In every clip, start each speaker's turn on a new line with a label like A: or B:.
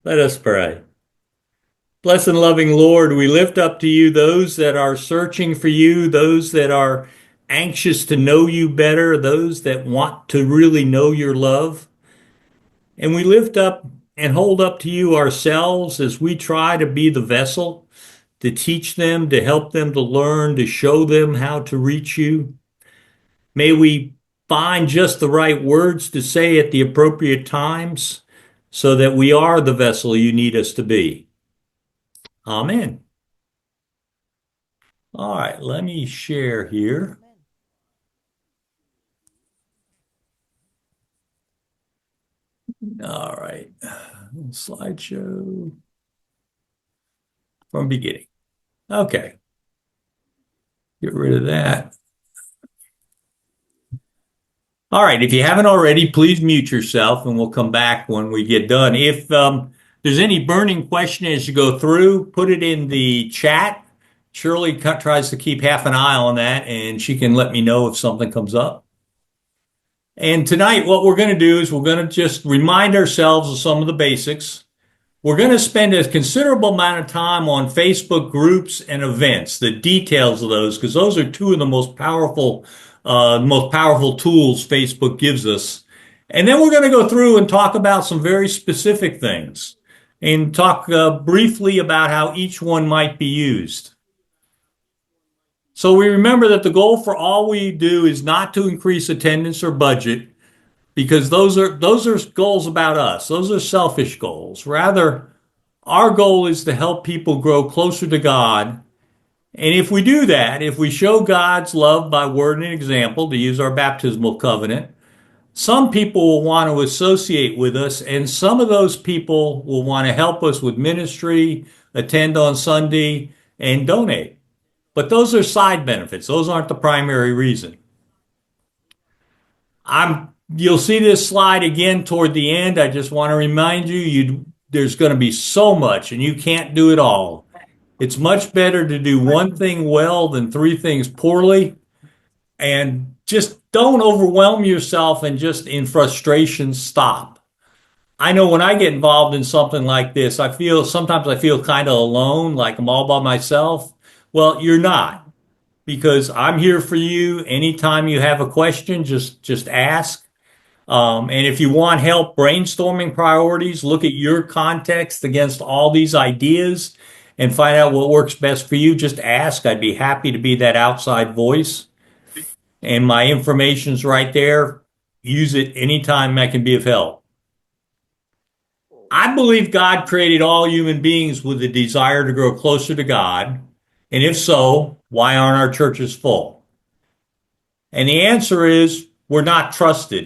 A: Let us pray. Blessed and loving Lord, we lift up to you those that are searching for you, those that are anxious to know you better, those that want to really know your love. And we lift up and hold up to you ourselves as we try to be the vessel to teach them, to help them to learn, to show them how to reach you. May we find just the right words to say at the appropriate times so that we are the vessel you need us to be. Amen. All right, let me share here. All right, slideshow from beginning. Okay, get rid of that. All right, if you haven't already, please mute yourself and we'll come back when we get done. If there's any burning question as you go through, put it in the chat. Shirley tries to keep half an eye on that and she can let me know if something comes up. And tonight, what we're going to do is we're going to just remind ourselves of some of the basics. We're going to spend a considerable amount of time on Facebook groups and events, the details of those, because those are two of the most powerful tools Facebook gives us. And then we're going to go through and talk about some very specific things and talk briefly about how each one might be used. So we remember that the goal for all we do is not to increase attendance or budget, because those are goals about us. Those are selfish goals. Rather, our goal is to help people grow closer to God. And if we do that, if we show God's love by word and example, to use our baptismal covenant, some people will want to associate with us, and some of those people will want to help us with ministry, attend on Sunday, and donate. But those are side benefits. Those aren't the primary reason. You'll see this slide again toward the end. I just want to remind you, there's going to be so much and you can't do it all. It's much better to do one thing well than three things poorly. And just don't overwhelm yourself and just in frustration stop. I know when I get involved in something like this, sometimes I feel kind of alone, like I'm all by myself. Well, you're not, because I'm here for you. Anytime you have a question, just ask. And if you want help brainstorming priorities, look at your context against all these ideas and find out what works best for you. Just ask. I'd be happy to be that outside voice. And my information's right there. Use it anytime I can be of help. I believe God created all human beings with a desire to grow closer to God. And if so, why aren't our churches full? And the answer is we're not trusted.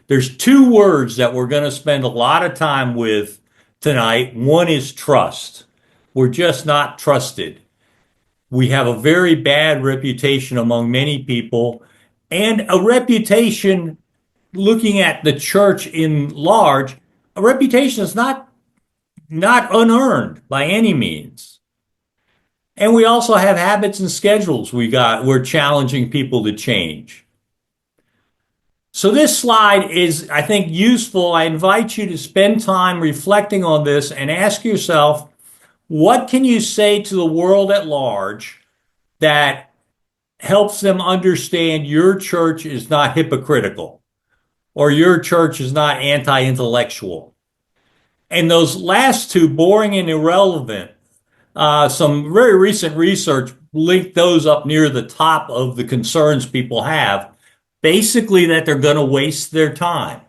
A: There's two words that we're going to spend a lot of time with tonight. One is trust. We're just not trusted. We have a very bad reputation among many people, and a reputation, looking at the church in large, a reputation is not unearned by any means. And we also have habits and schedules we're challenging people to change. So this slide is, I think, useful. I invite you to spend time reflecting on this and ask yourself, what can you say to the world at large that helps them understand your church is not hypocritical or your church is not anti-intellectual? And those last two, boring and irrelevant, some very recent research linked those up near the top of the concerns people have. Basically, that they're going to waste their time.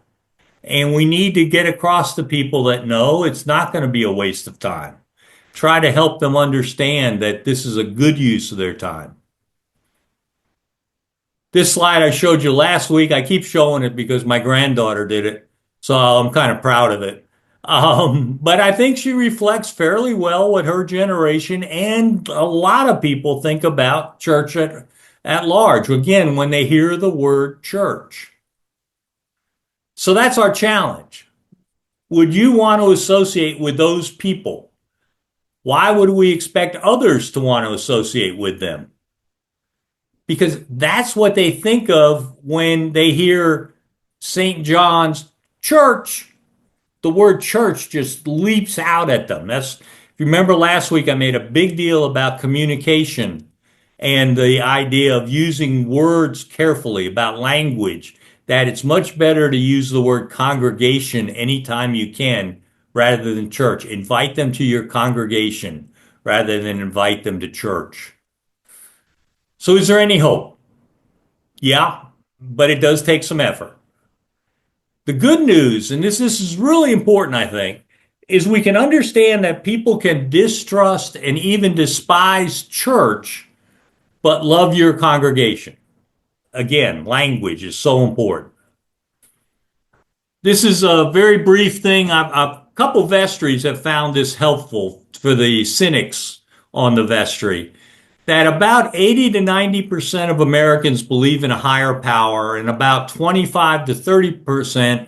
A: And we need to get across to people that no, it's not going to be a waste of time. Try to help them understand that this is a good use of their time. This slide I showed you last week, I keep showing it because my granddaughter did it. So I'm kind of proud of it. But I think she reflects fairly well what her generation and a lot of people think about church at large, again, when they hear the word church. So that's our challenge. Would you want to associate with those people? Why would we expect others to want to associate with them? Because that's what they think of when they hear St. John's Church. the word church just leaps out at them. If you remember last week, I made a big deal about communication and the idea of using words carefully, about language, that it's much better to use the word congregation anytime you can rather than church. Invite them to your congregation rather than invite them to church. So is there any hope? Yeah, but it does take some effort. The good news, and this is really important, I think, is we can understand that people can distrust and even despise church, but love your congregation. Again, language is so important. This is a very brief thing. A couple vestries have found this helpful for the cynics on the vestry, that about 80 to 90% of Americans believe in a higher power, and about 25 to 30%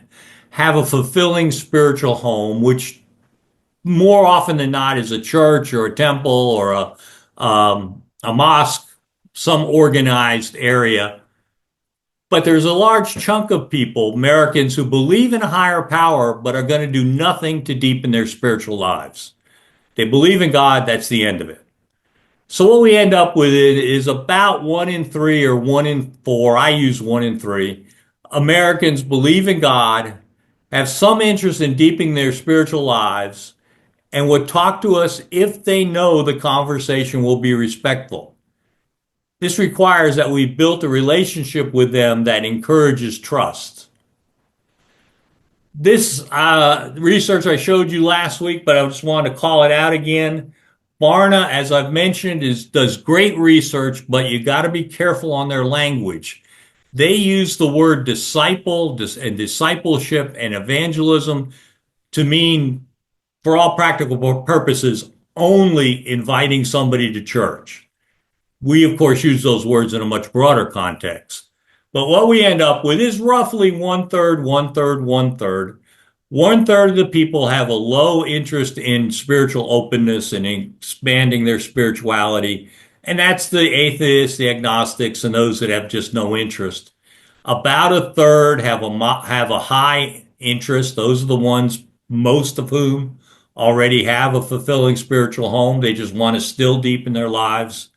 A: have a fulfilling spiritual home, which more often than not is a church or a temple or a mosque, some organized area. But there's a large chunk of people, Americans, who believe in a higher power, but are going to do nothing to deepen their spiritual lives. They believe in God, that's the end of it. So what we end up with is about 1 in 3 or 1 in 4, I use 1 in 3, Americans believe in God, have some interest in deepening their spiritual lives, and would talk to us if they know the conversation will be respectful. This requires that we've built a relationship with them that encourages trust. This research I showed you last week, but I just wanted to call it out again. Barna, as I've mentioned, does great research, but you got to be careful on their language. They use the word disciple and discipleship and evangelism to mean, for all practical purposes, only inviting somebody to church. We, of course, use those words in a much broader context. But what we end up with is roughly 1/3, 1/3, 1/3. 1/3 of the people have a low interest in spiritual openness and in expanding their spirituality. And that's the atheists, the agnostics, and those that have just no interest. About 1/3 have a high interest. Those are the ones, most of whom already have a fulfilling spiritual home. They just want to still deepen their lives.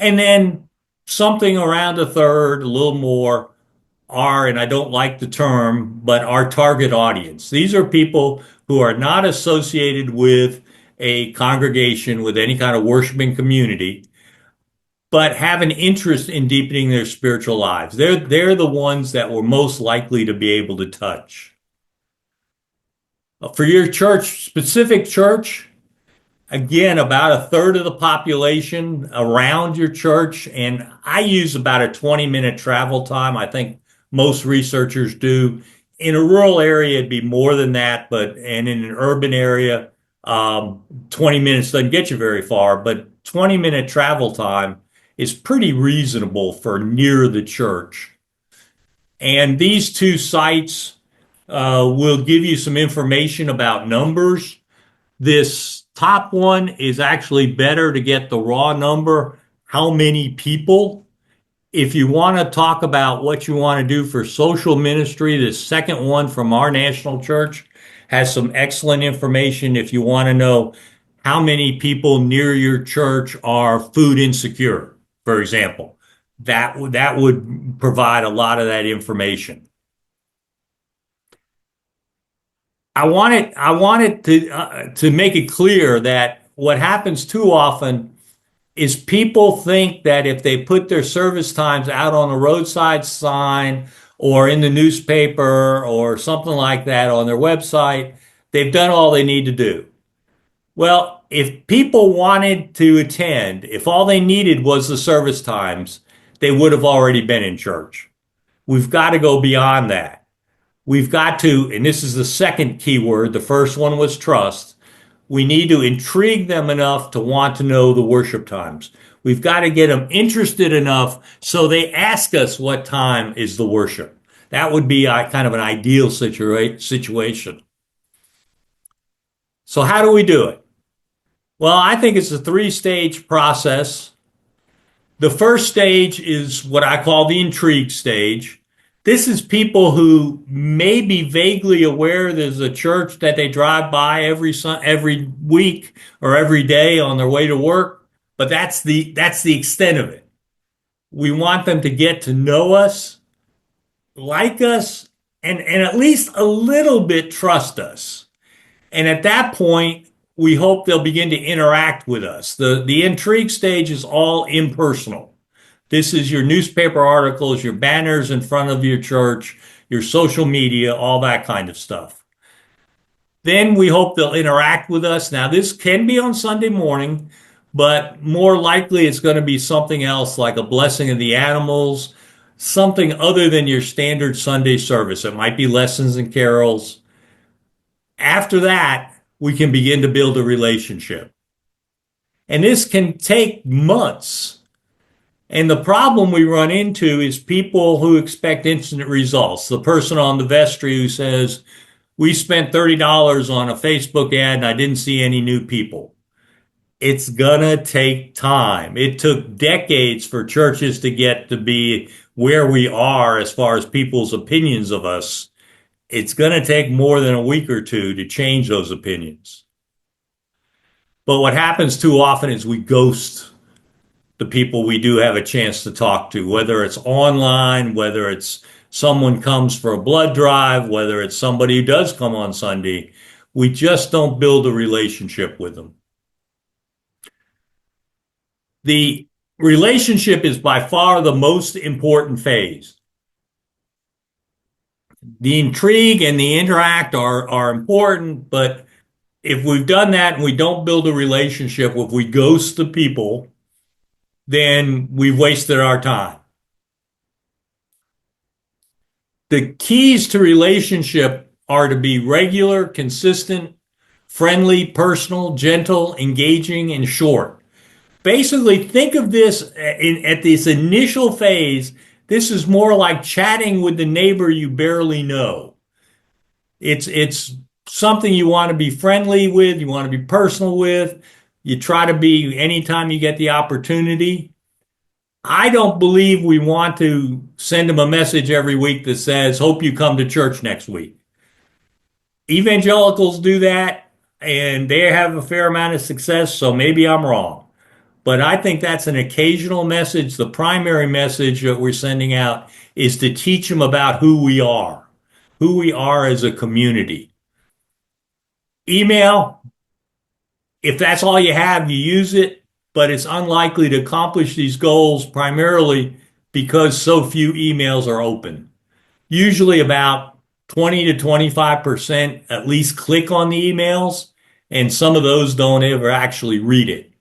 A: And then something around 1/3, a little more, and I don't like the term, but our target audience. These are people who are not associated with a congregation, with any kind of worshiping community, but have an interest in deepening their spiritual lives. They're the ones that we're most likely to be able to touch. For your church, specific church, again, about 1/3 of the population around your church, and I use about a 20-minute travel time. I think most researchers do. In a rural area, it'd be more than that, and in an urban area, 20 minutes doesn't get you very far, but 20-minute travel time is pretty reasonable for near the church. And these two sites will give you some information about numbers. This top one is actually better to get the raw number, how many people. If you want to talk about what you want to do for social ministry, the second one from our national church has some excellent information. If you want to know how many people near your church are food insecure, for example, that would provide a lot of that information. I wanted to make it clear that what happens too often is people think that if they put their service times out on a roadside sign or in the newspaper or something like that on their website, they've done all they need to do. Well, if people wanted to attend, if all they needed was the service times, they would have already been in church. We've got to go beyond that. We've got to, and this is the second key word, the first one was trust. We need to intrigue them enough to want to know the worship times. We've got to get them interested enough so they ask us what time is the worship. That would be kind of an ideal situation. So how do we do it? Well, I think it's a 3-stage process. The first stage is what I call the intrigue stage. This is people who may be vaguely aware there's a church that they drive by every week or every day on their way to work, but that's the extent of it. We want them to get to know us, like us, and at least a little bit trust us. And at that point, we hope they'll begin to interact with us. The intrigue stage is all impersonal. This is your newspaper articles, your banners in front of your church, your social media, all that kind of stuff. Then we hope they'll interact with us. Now, this can be on Sunday morning, but more likely it's going to be something else like a blessing of the animals, something other than your standard Sunday service. It might be lessons and carols. After that, we can begin to build a relationship. And this can take months. And the problem we run into is people who expect instant results. The person on the vestry who says, we spent $30 on a Facebook ad and I didn't see any new people. It's gonna take time. It took decades for churches to get to be where we are as far as people's opinions of us. It's gonna take more than a week or two to change those opinions. But what happens too often is we ghost the people we do have a chance to talk to, whether it's online, whether it's someone comes for a blood drive, whether it's somebody who does come on Sunday. We just don't build a relationship with them. The relationship is by far the most important phase. The intrigue and the interact are important, but if we've done that and we don't build a relationship, if we ghost the people, then we've wasted our time. The keys to relationship are to be regular, consistent, friendly, personal, gentle, engaging, and short. Basically, think of this at this initial phase. This is more like chatting with the neighbor you barely know. It's something you want to be friendly with, you want to be personal with. You try to be anytime you get the opportunity. I don't believe we want to send them a message every week that says, hope you come to church next week. Evangelicals do that, and they have a fair amount of success, so maybe I'm wrong. But I think that's an occasional message. The primary message that we're sending out is to teach them about who we are as a community. Email, if that's all you have, you use it, but it's unlikely to accomplish these goals primarily because so few emails are open. Usually about 20 to 25% at least click on the emails, and some of those don't ever actually read it.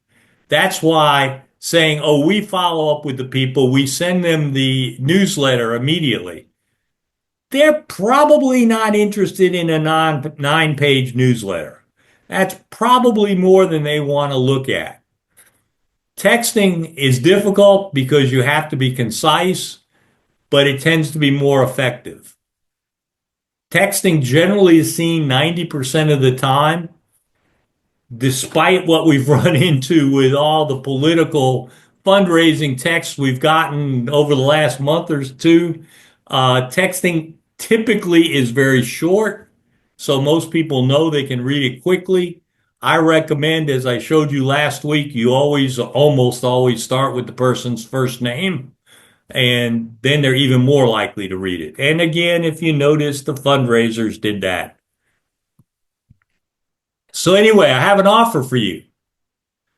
A: That's why saying, oh, we follow up with the people, we send them the newsletter immediately. They're probably not interested in a nine-page newsletter. That's probably more than they want to look at. Texting is difficult because you have to be concise, but it tends to be more effective. Texting generally is seen 90% of the time, despite what we've run into with all the political fundraising texts we've gotten over the last month or two. Texting typically is very short, so most people know they can read it quickly. I recommend, as I showed you last week, you almost always start with the person's first name, and then they're even more likely to read it. And again, if you notice, the fundraisers did that. So anyway, I have an offer for you.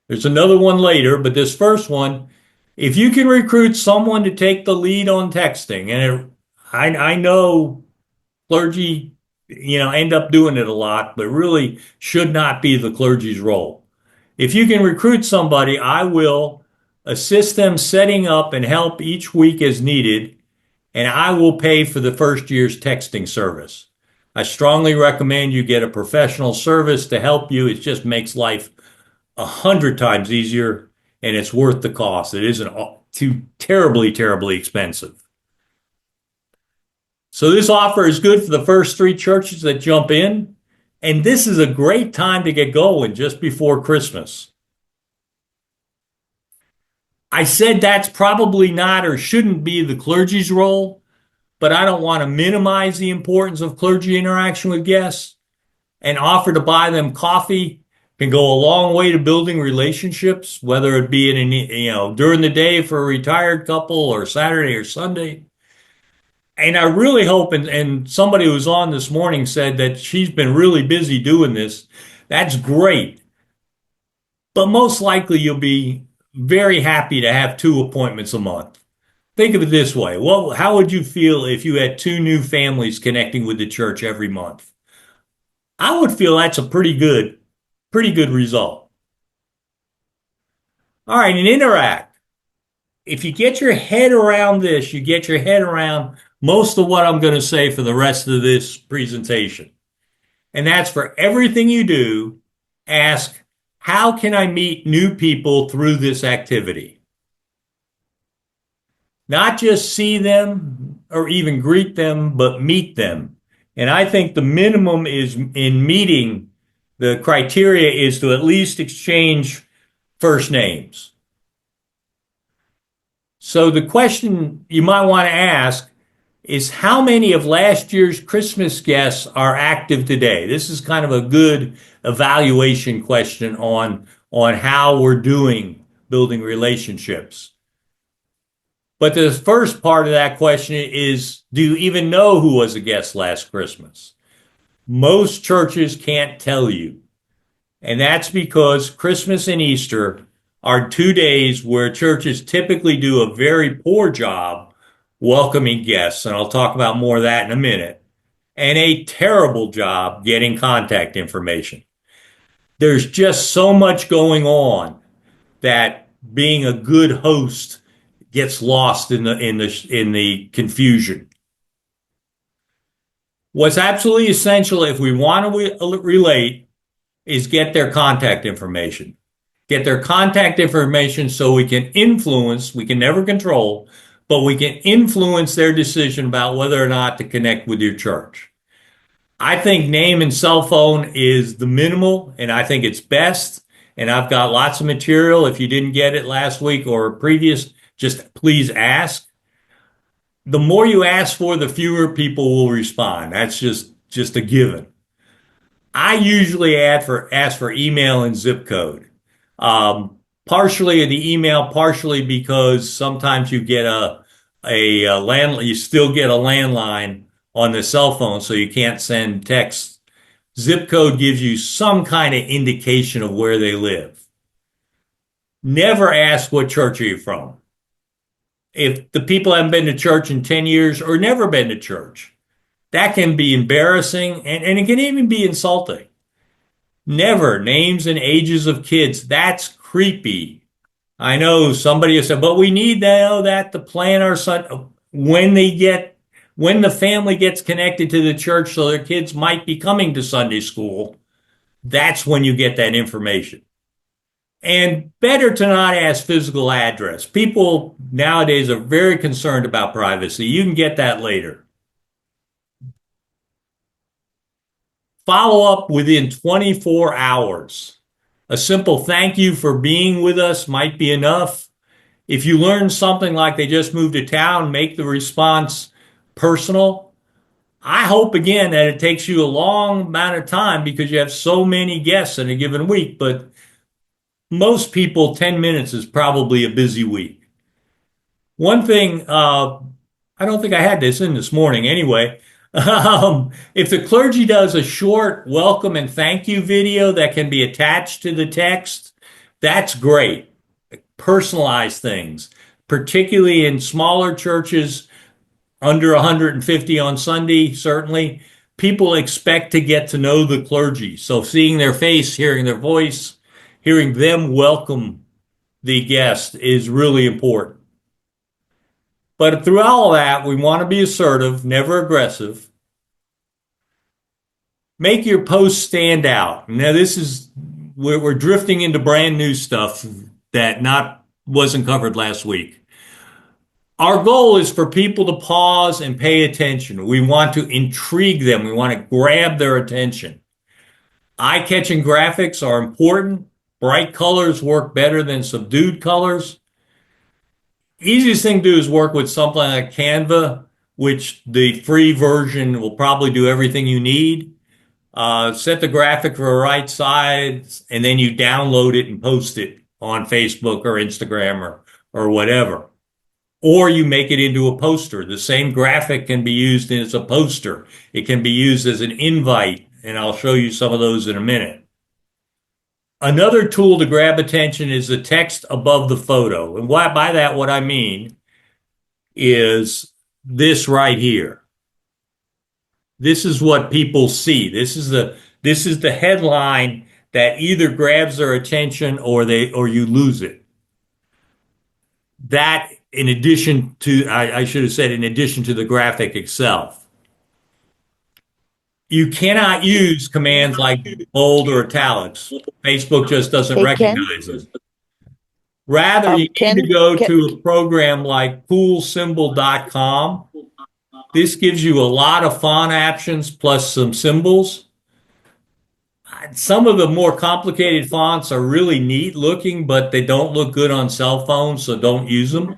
A: There's another one later, but this first one, if you can recruit someone to take the lead on texting, and I know clergy, end up doing it a lot, but really should not be the clergy's role. If you can recruit somebody, I will assist them setting up and help each week as needed, and I will pay for the first year's texting service. I strongly recommend you get a professional service to help you. It just makes life 100 times easier, and it's worth the cost. It isn't too terribly, terribly expensive. So this offer is good for the first 3 churches that jump in, and this is a great time to get going just before Christmas. I said that's probably not or shouldn't be the clergy's role, but I don't want to minimize the importance of clergy interaction with guests. An offer to buy them coffee can go a long way to building relationships, whether it be during the day for a retired couple or Saturday or Sunday. And I really hope, and somebody who was on this morning said that she's been really busy doing this. That's great. But most likely you'll be very happy to have 2 appointments a month. Think of it this way. Well, how would you feel if you had 2 new families connecting with the church every month? I would feel that's a pretty good result. All right, and interact. If you get your head around this, you get your head around most of what I'm going to say for the rest of this presentation. And that's for everything you do, ask, how can I meet new people through this activity? Not just see them or even greet them, but meet them. And I think the minimum is in meeting, the criteria is to at least exchange first names. So the question you might want to ask is, how many of last year's Christmas guests are active today? This is kind of a good evaluation question on how we're doing building relationships. But the first part of that question is, do you even know who was a guest last Christmas? Most churches can't tell you. And that's because Christmas and Easter are 2 days where churches typically do a very poor job welcoming guests. And I'll talk about more of that in a minute. And a terrible job getting contact information. There's just so much going on that being a good host gets lost in the confusion. What's absolutely essential if we want to relate is get their contact information. Get their contact information so we can influence, we can never control, but we can influence their decision about whether or not to connect with your church. I think name and cell phone is the minimal, and I think it's best. And I've got lots of material. If you didn't get it last week or previous, just please ask. The more you ask for, the fewer people will respond. That's just a given. I usually ask for email and zip code. Partially the email, partially because sometimes you get you still get a landline on the cell phone, so you can't send text. Zip code gives you some kind of indication of where they live. Never ask, what church are you from? If the people haven't been to church in 10 years or never been to church, that can be embarrassing and it can even be insulting. Never names and ages of kids. That's creepy. I know somebody has said, but we need to know that to plan our son when the family gets connected to the church, so their kids might be coming to Sunday school. That's when you get that information. And better to not ask physical address. People nowadays are very concerned about privacy. You can get that later. Follow up within 24 hours. A simple thank you for being with us might be enough. If you learn something like they just moved to town, make the response personal. I hope, again, that it takes you a long amount of time because you have so many guests in a given week, but most people, 10 minutes is probably a busy week. One thing, I don't think I had this in this morning anyway. If the clergy does a short welcome and thank you video that can be attached to the text, that's great. Personalize things, particularly in smaller churches, under 150 on Sunday, certainly. People expect to get to know the clergy. So seeing their face, hearing their voice, hearing them welcome the guest is really important. But through all that, we want to be assertive, never aggressive. Make your post stand out. Now, we're drifting into brand new stuff that wasn't covered last week. Our goal is for people to pause and pay attention. We want to intrigue them. We want to grab their attention. Eye-catching graphics are important. Bright colors work better than subdued colors. Easiest thing to do is work with something like Canva, which the free version will probably do everything you need. Set the graphic for the right size, and then you download it and post it on Facebook or Instagram or whatever. Or you make it into a poster. The same graphic can be used as a poster. It can be used as an invite, and I'll show you some of those in a minute. Another tool to grab attention is the text above the photo. And by that, what I mean is this right here. This is what people see. This is the headline that either grabs their attention or you lose it. That, in addition to, I should have said, in addition to the graphic itself. You cannot use commands like bold or italics. Facebook just doesn't recognize it. Rather, you need to go to a program like coolsymbol.com. This gives you a lot of font options plus some symbols. Some of the more complicated fonts are really neat looking, but they don't look good on cell phones, so don't use them.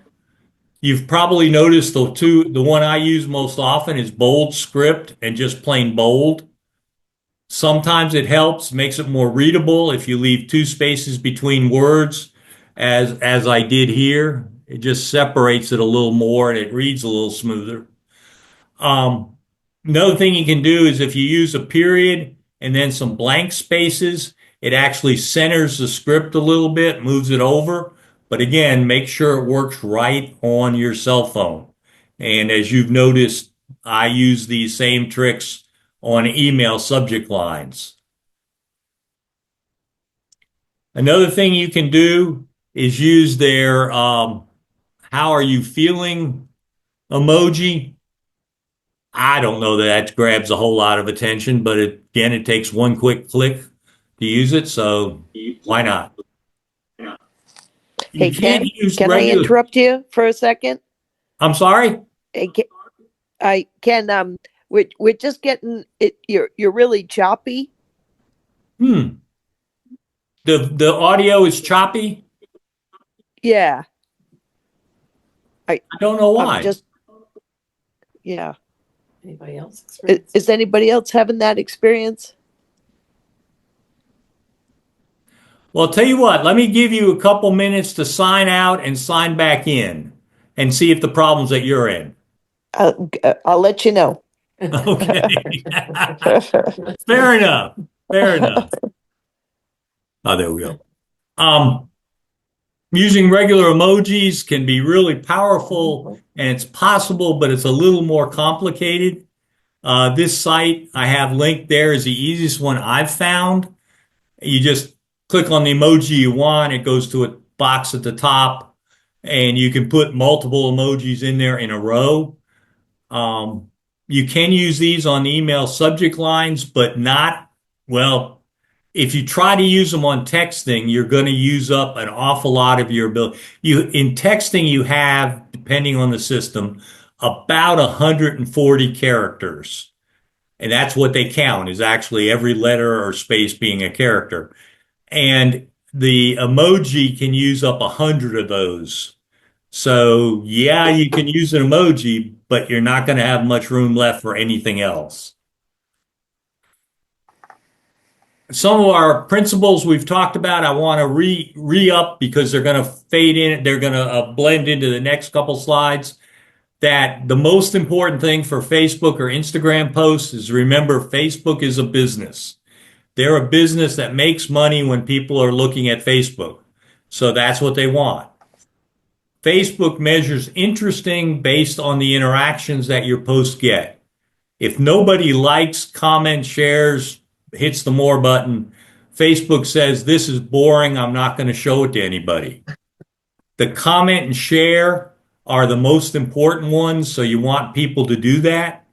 A: You've probably noticed the one I use most often is bold script and just plain bold. Sometimes it helps, makes it more readable if you leave 2 spaces between words, as I did here. It just separates it a little more and it reads a little smoother. Another thing you can do is if you use a period and then some blank spaces, it actually centers the script a little bit, moves it over. But again, make sure it works right on your cell phone. And as you've noticed, I use these same tricks on email subject lines. Another thing you can do is use their how are you feeling emoji. I don't know that grabs a whole lot of attention, but again, it takes one quick click to use it, so why not?
B: Hey, Ken, can I interrupt you for a second?
A: I'm sorry?
B: Hey, Ken, we're just getting it. You're really choppy.
A: The audio is choppy?
B: Yeah.
A: I don't know why.
B: Yeah.
C: Anybody else experience?
B: Is anybody else having that experience?
A: Well, I'll tell you what, let me give you a couple minutes to sign out and sign back in and see if the problem's at your end.
B: I'll let you know.
A: Okay. Fair enough. Fair enough. Oh, there we go. Using regular emojis can be really powerful and it's possible, but it's a little more complicated. This site I have linked there is the easiest one I've found. You just click on the emoji you want. It goes to a box at the top and you can put multiple emojis in there in a row. You can use these on email subject lines, but not, well, if you try to use them on texting, you're going to use up an awful lot of your ability. In texting, you have, depending on the system, about 140 characters. And that's what they count, is actually every letter or space being a character. And the emoji can use up 100 of those. So yeah, you can use an emoji, but you're not going to have much room left for anything else. Some of our principles we've talked about, I want to re-up because they're going to fade in. They're going to blend into the next couple slides. That the most important thing for Facebook or Instagram posts is remember Facebook is a business. They're a business that makes money when people are looking at Facebook. So that's what they want. Facebook measures interesting based on the interactions that your posts get. If nobody likes, comments, shares, hits the more button, Facebook says, this is boring, I'm not going to show it to anybody. The comment and share are the most important ones, so you want people to do that.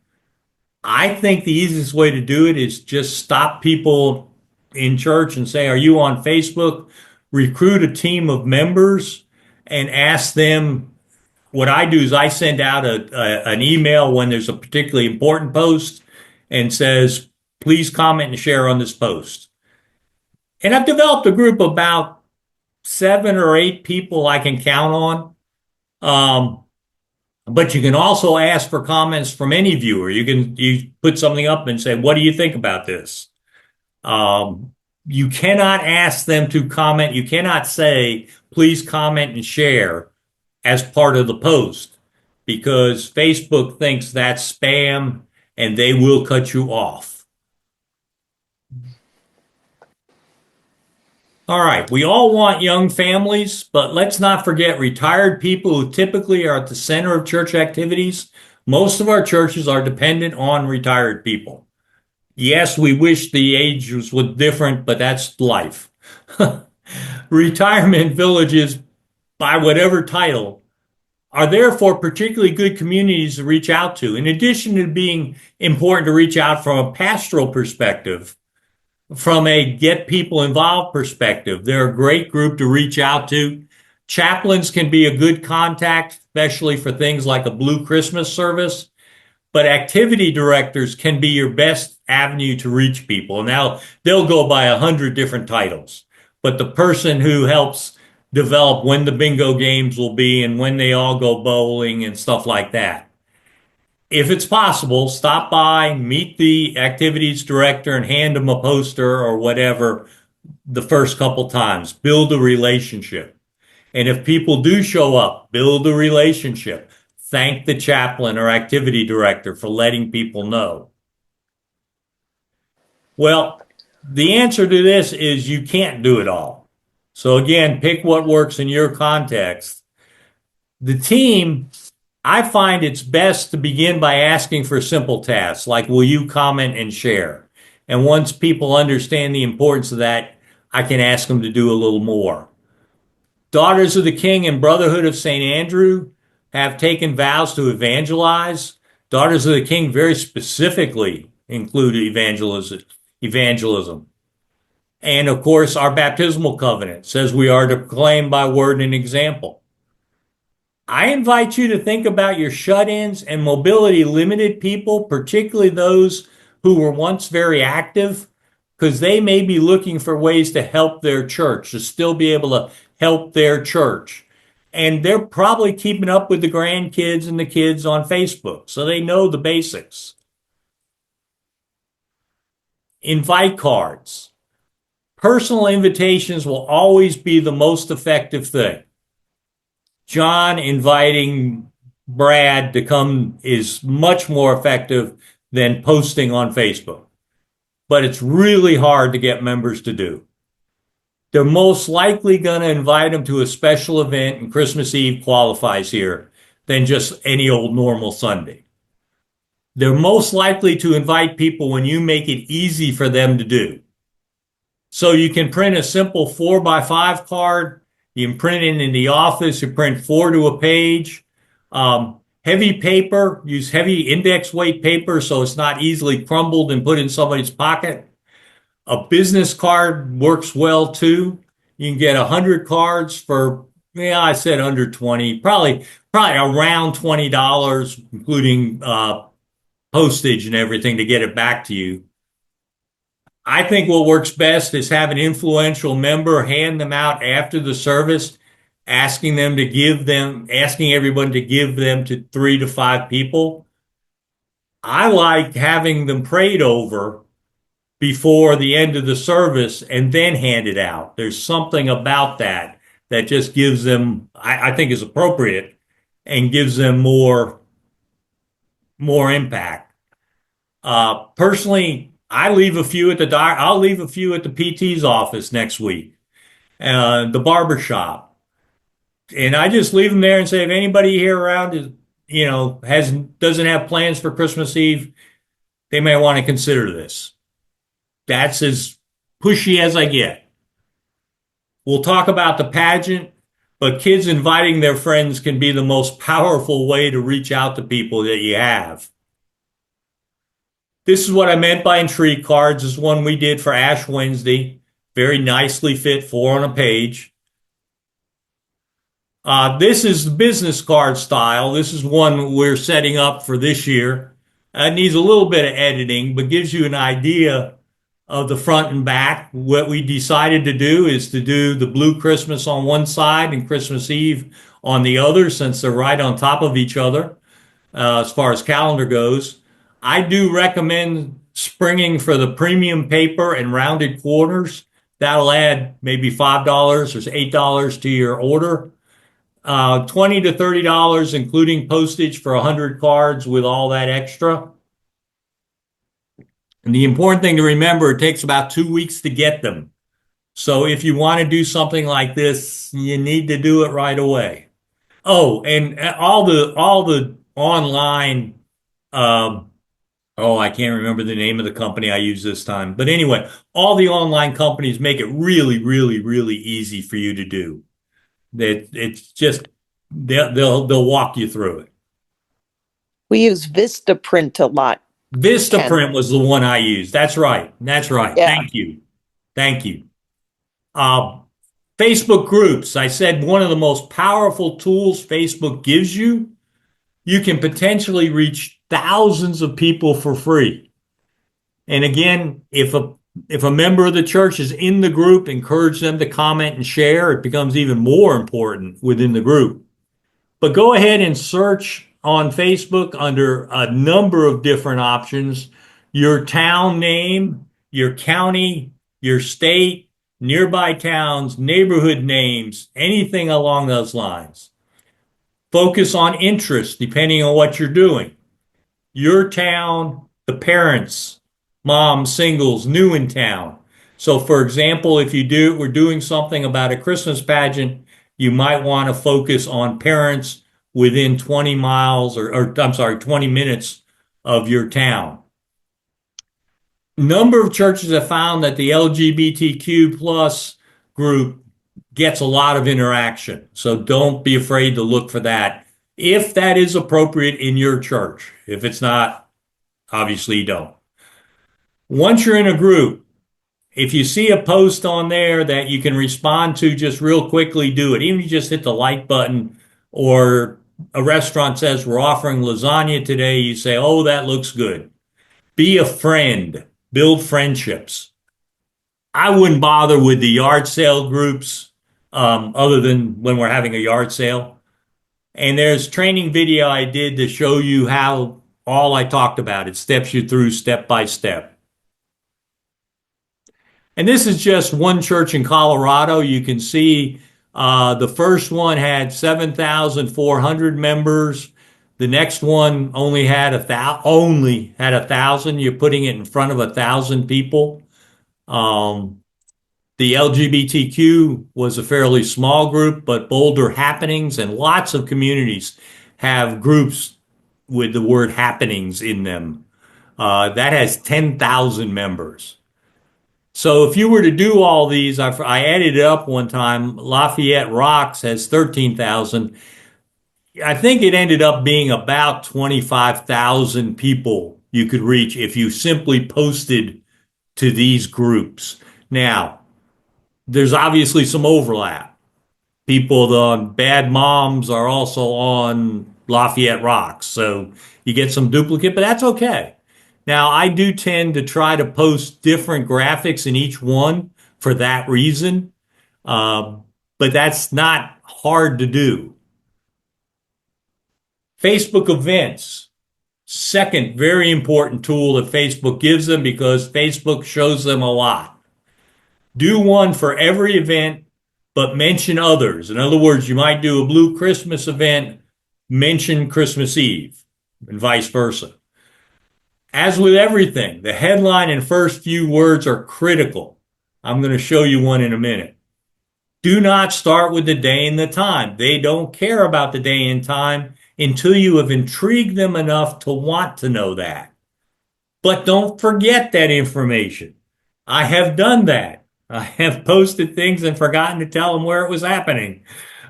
A: I think the easiest way to do it is just stop people in church and say, are you on Facebook? Recruit a team of members and ask them. What I do is I send out an email when there's a particularly important post and says, please comment and share on this post. And I've developed a group of about 7 or 8 people I can count on. But you can also ask for comments from any viewer. You put something up and say, what do you think about this? You cannot ask them to comment. You cannot say, please comment and share as part of the post, because Facebook thinks that's spam and they will cut you off. All right, we all want young families, but let's not forget retired people who typically are at the center of church activities. Most of our churches are dependent on retired people. Yes, we wish the ages were different, but that's life. Retirement villages, by whatever title, are therefore particularly good communities to reach out to. In addition to being important to reach out from a pastoral perspective, from a get people involved perspective, they're a great group to reach out to. Chaplains can be a good contact, especially for things like a Blue Christmas service. But activity directors can be your best avenue to reach people. Now, they'll go by 100 different titles. But the person who helps develop when the bingo games will be and when they all go bowling and stuff like that. If it's possible, stop by, meet the activities director and hand them a poster or whatever the first couple times. Build a relationship. And if people do show up, build a relationship. Thank the chaplain or activity director for letting people know. Well, the answer to this is you can't do it all. So again, pick what works in your context. The team, I find it's best to begin by asking for simple tasks, like will you comment and share? And once people understand the importance of that, I can ask them to do a little more. Daughters of the King and Brotherhood of St. Andrew have taken vows to evangelize. Daughters of the King very specifically include evangelism. And of course, our baptismal covenant says we are to proclaim by word and example. I invite you to think about your shut-ins and mobility limited people, particularly those who were once very active, because they may be looking for ways to help their church, to still be able to help their church. And they're probably keeping up with the grandkids and the kids on Facebook, so they know the basics. Invite cards. Personal invitations will always be the most effective thing. John inviting Brad to come is much more effective than posting on Facebook. But it's really hard to get members to do. They're most likely going to invite them to a special event, and Christmas Eve qualifies here, than just any old normal Sunday. They're most likely to invite people when you make it easy for them to do. So you can print a simple 4x5 card. You can print it in the office. You print 4 to a page. Heavy paper, use heavy index weight paper so it's not easily crumbled and put in somebody's pocket. A business card works well too. You can get 100 cards for, I said under 20, probably around $20, including postage and everything to get it back to you. I think what works best is have an influential member hand them out after the service, asking everyone to give them to 3 to 5 people. I like having them prayed over before the end of the service and then hand it out. There's something about that just gives them, I think is appropriate and gives them more impact. Personally, I'll leave a few at the PT's office next week, the barber shop. And I just leave them there and say, if anybody here around doesn't have plans for Christmas Eve, they may want to consider this. That's as pushy as I get. We'll talk about the pageant, but kids inviting their friends can be the most powerful way to reach out to people that you have. This is what I meant by intrigue cards. This is one we did for Ash Wednesday. Very nicely fit, 4 on a page. This is the business card style. This is one we're setting up for this year. It needs a little bit of editing, but gives you an idea of the front and back. What we decided to do is to do the Blue Christmas on one side and Christmas Eve on the other since they're right on top of each other as far as calendar goes. I do recommend springing for the premium paper and rounded corners. That'll add maybe $5 or $8 to your order. $20 to $30, including postage for 100 cards with all that extra. And the important thing to remember, it takes about 2 weeks to get them. So if you want to do something like this, you need to do it right away. Oh, and all the online, I can't remember the name of the company I use this time. But anyway, all the online companies make it really, really, really easy for you to do. It's just they'll walk you through it.
B: We use Vistaprint a lot.
A: Vistaprint was the one I used. That's right. That's right.
B: Yeah.
A: Thank you. Thank you. Facebook groups. I said one of the most powerful tools Facebook gives you. You can potentially reach thousands of people for free. And again, if a member of the church is in the group, encourage them to comment and share. It becomes even more important within the group. But go ahead and search on Facebook under a number of different options. Your town name, your county, your state, nearby towns, neighborhood names, anything along those lines. Focus on interest depending on what you're doing. Your town, the parents, moms, singles, new in town. So for example, if we're doing something about a Christmas pageant, you might want to focus on parents within 20 miles 20 minutes of your town. Number of churches have found that the LGBTQ plus group gets a lot of interaction. So don't be afraid to look for that if that is appropriate in your church. If it's not, obviously you don't. Once you're in a group, if you see a post on there that you can respond to just real quickly, do it. Even if you just hit the like button, or a restaurant says we're offering lasagna today, you say, oh, that looks good. Be a friend. Build friendships. I wouldn't bother with the yard sale groups other than when we're having a yard sale. And there's training video I did to show you how all I talked about. It steps you through step by step. And this is just one church in Colorado. You can see the first one had 7,400 members. The next one only had 1,000. You're putting it in front of 1,000 people. The LGBTQ was a fairly small group, but Boulder Happenings and lots of communities have groups with the word happenings in them. That has 10,000 members. So if you were to do all these, I added it up one time. Lafayette Rocks has 13,000. I think it ended up being about 25,000 people you could reach if you simply posted to these groups. Now, there's obviously some overlap. People on Bad Moms are also on Lafayette Rocks, so you get some duplicate, but that's okay. Now, I do tend to try to post different graphics in each one for that reason, but that's not hard to do. Facebook events, second very important tool that Facebook gives them because Facebook shows them a lot. Do one for every event, but mention others. In other words, you might do a Blue Christmas event, mention Christmas Eve, and vice versa. As with everything, the headline and first few words are critical. I'm going to show you one in a minute. Do not start with the day and the time. They don't care about the day and time until you have intrigued them enough to want to know that. But don't forget that information. I have done that. I have posted things and forgotten to tell them where it was happening.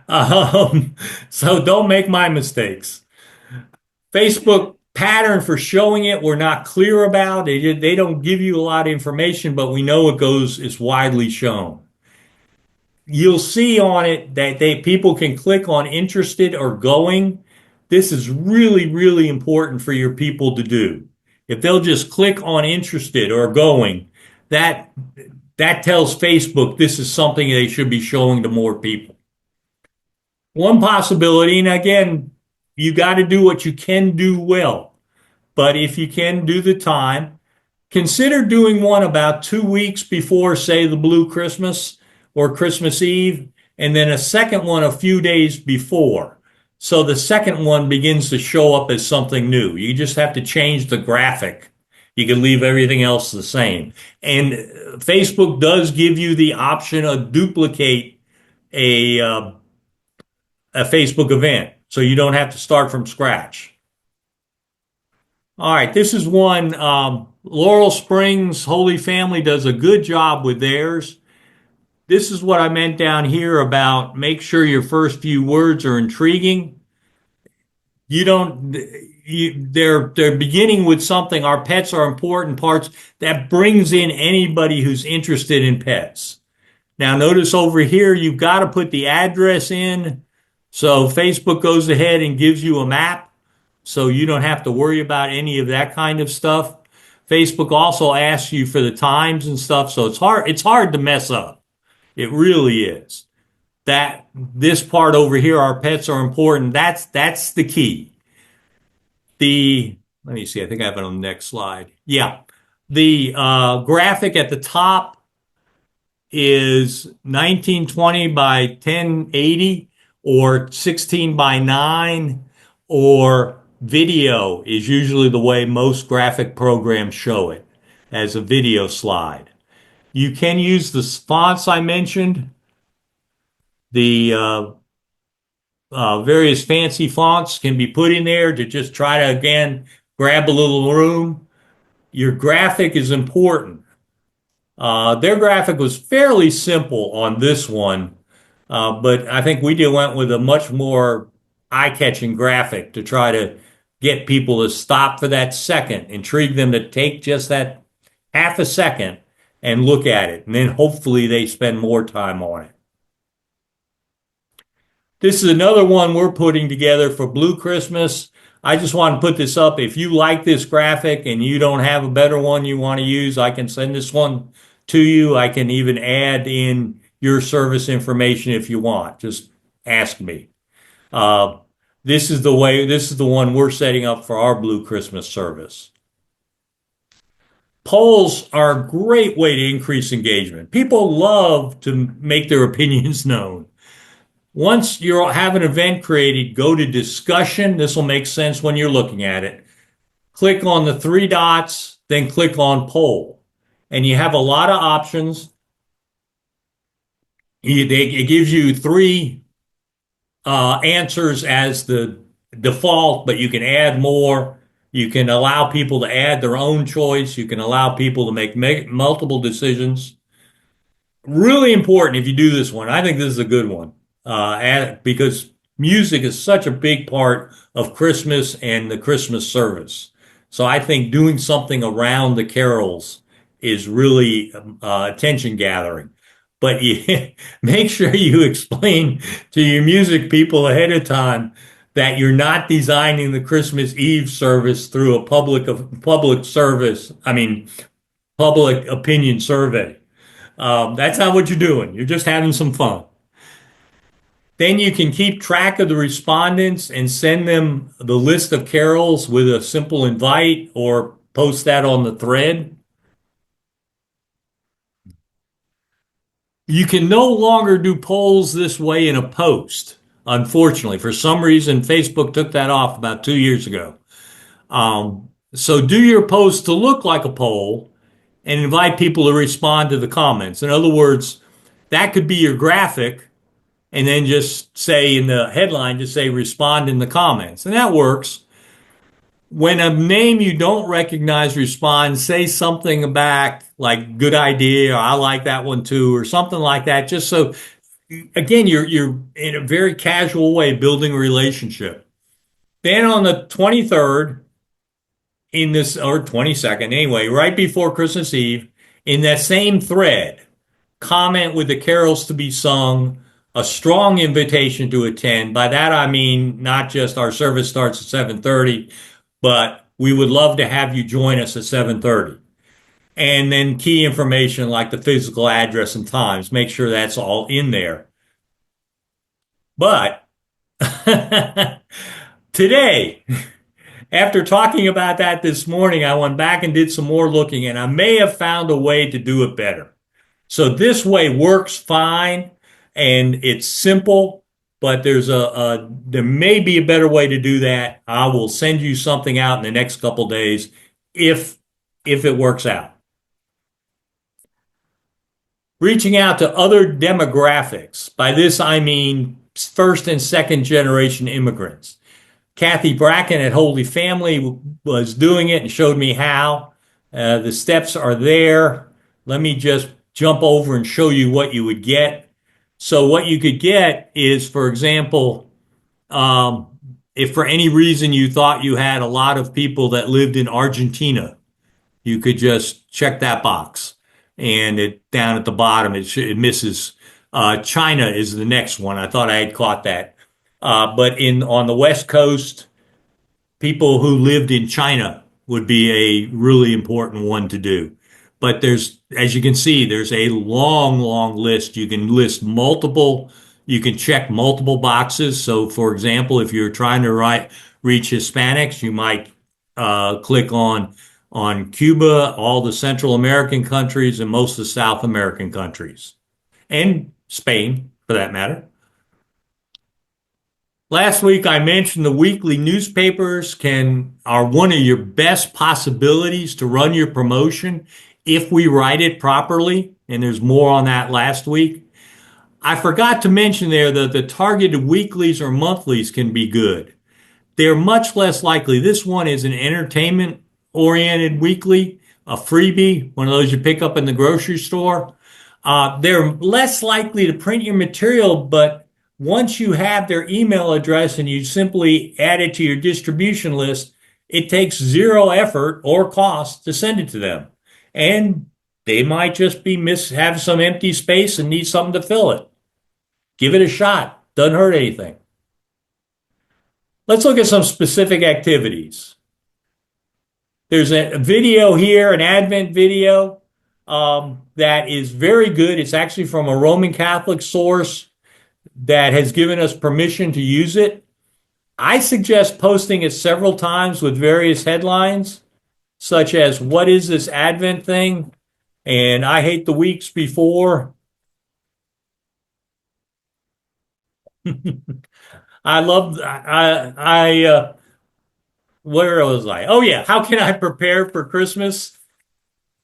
A: So don't make my mistakes. Facebook pattern for showing it, we're not clear about. They don't give you a lot of information, but we know it's widely shown. You'll see on it that people can click on interested or going. This is really, really important for your people to do. If they'll just click on interested or going, that tells Facebook this is something they should be showing to more people. One possibility, and again, you got to do what you can do well. But if you can do the time, consider doing one about 2 weeks before, say, the Blue Christmas or Christmas Eve, and then a second one a few days before. So the second one begins to show up as something new. You just have to change the graphic. You can leave everything else the same. And Facebook does give you the option of duplicate a Facebook event, so you don't have to start from scratch. All right, this is one. Laurel Springs Holy Family does a good job with theirs. This is what I meant down here about make sure your first few words are intriguing. You don't. They're beginning with something. Our pets are important parts that brings in anybody who's interested in pets. Now, notice over here, you've got to put the address in. So Facebook goes ahead and gives you a map, so you don't have to worry about any of that kind of stuff. Facebook also asks you for the times and stuff, so it's hard to mess up. It really is. This part over here, our pets are important. That's the key. Let me see, I think I have it on the next slide. Yeah. The graphic at the top is 1920 by 1080 or 16 by 9, or video is usually the way most graphic programs show it, as a video slide. You can use the fonts I mentioned, the various fancy fonts can be put in there to just try to, again, grab a little room. Your graphic is important. Their graphic was fairly simple on this one, but I think we went with a much more eye-catching graphic to try to get people to stop for that second, intrigue them to take just that half a second and look at it, and then hopefully they spend more time on it. This is another one we're putting together for Blue Christmas. I just want to put this up. If you like this graphic and you don't have a better one you want to use, I can send this one to you. I can even add in your service information if you want. Just ask me. This is the one we're setting up for our Blue Christmas service. Polls are a great way to increase engagement. People love to make their opinions known. Once you have an event created, go to discussion. This will make sense when you're looking at it. Click on the three dots, then click on poll. And you have a lot of options. It gives you three answers as the default, but you can add more. You can allow people to add their own choice. You can allow people to make multiple decisions. Really important if you do this one. I think this is a good one because music is such a big part of Christmas and the Christmas service. So I think doing something around the carols is really attention gathering. But make sure you explain to your music people ahead of time that you're not designing the Christmas Eve service through a public opinion survey. That's not what you're doing. You're just having some fun. Then you can keep track of the respondents and send them the list of carols with a simple invite or post that on the thread. You can no longer do polls this way in a post. Unfortunately, for some reason, Facebook took that off about 2 years ago. So do your post to look like a poll and invite people to respond to the comments. In other words, that could be your graphic, and then just say in the headline, just say respond in the comments. And that works. When a name you don't recognize responds, say something back like good idea, or I like that one too, or something like that, just so, again, you're in a very casual way building a relationship. Then on the 23rd, or 22nd anyway, right before Christmas Eve, in that same thread, comment with the carols to be sung, a strong invitation to attend. By that I mean not just our service starts at 7:30, but we would love to have you join us at 7:30. And then key information like the physical address and times. Make sure that's all in there. But Today, after talking about that this morning, I went back and did some more looking, and I may have found a way to do it better. So this way works fine, and it's simple, but there may be a better way to do that. I will send you something out in the next couple days if it works out. Reaching out to other demographics. By this, I mean first and second generation immigrants. Kathy Bracken at Holy Family was doing it and showed me how. The steps are there. Let me just jump over and show you what you would get. So what you could get is, for example, if for any reason you thought you had a lot of people that lived in Argentina, you could just check that box. And it down at the bottom, it misses. China is the next one. I thought I had caught that. But on the West Coast, people who lived in China would be a really important one to do. But as you can see, there's a long, long list. You can you can check multiple boxes. So for example, if you're trying to reach Hispanics, you might click on Cuba, all the Central American countries, and most of the South American countries, and Spain, for that matter. Last week, I mentioned the weekly newspapers are one of your best possibilities to run your promotion if we write it properly, and there's more on that last week. I forgot to mention there that the targeted weeklies or monthlies can be good. They're much less likely. This one is an entertainment-oriented weekly, a freebie, one of those you pick up in the grocery store. They're less likely to print your material, but once you have their email address and you simply add it to your distribution list, it takes zero effort or cost to send it to them. And they might just have some empty space and need something to fill it. Give it a shot. Doesn't hurt anything. Let's look at some specific activities. There's a video here, an Advent video, that is very good. It's actually from a Roman Catholic source that has given us permission to use it. I suggest posting it several times with various headlines, such as, "What is this Advent thing?" and "I hate the weeks before." Where was I? Oh yeah, how can I prepare for Christmas?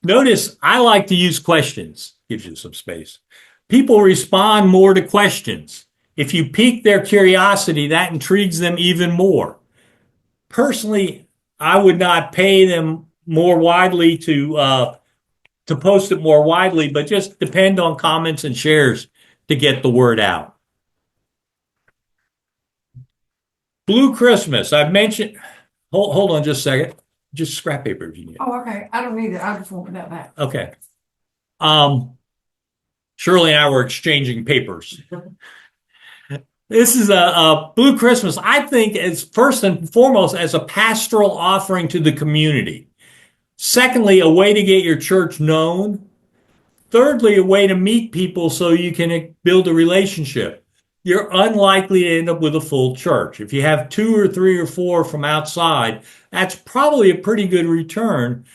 A: Notice I like to use questions. Gives you some space. People respond more to questions. If you pique their curiosity, that intrigues them even more. Personally, I would not pay them more widely to post it more widely, but just depend on comments and shares to get the word out. Blue Christmas. I've mentioned. Hold on just a second. Just scrap paper if you need it.
C: Oh, okay. I don't need it. I just want that back.
A: Okay. Shirley and I were exchanging papers. This is a Blue Christmas, I think, is first and foremost as a pastoral offering to the community. Secondly, a way to get your church known. Thirdly, a way to meet people so you can build a relationship. You're unlikely to end up with a full church. If you have 2 or 3 or 4 from outside, that's probably a pretty good return.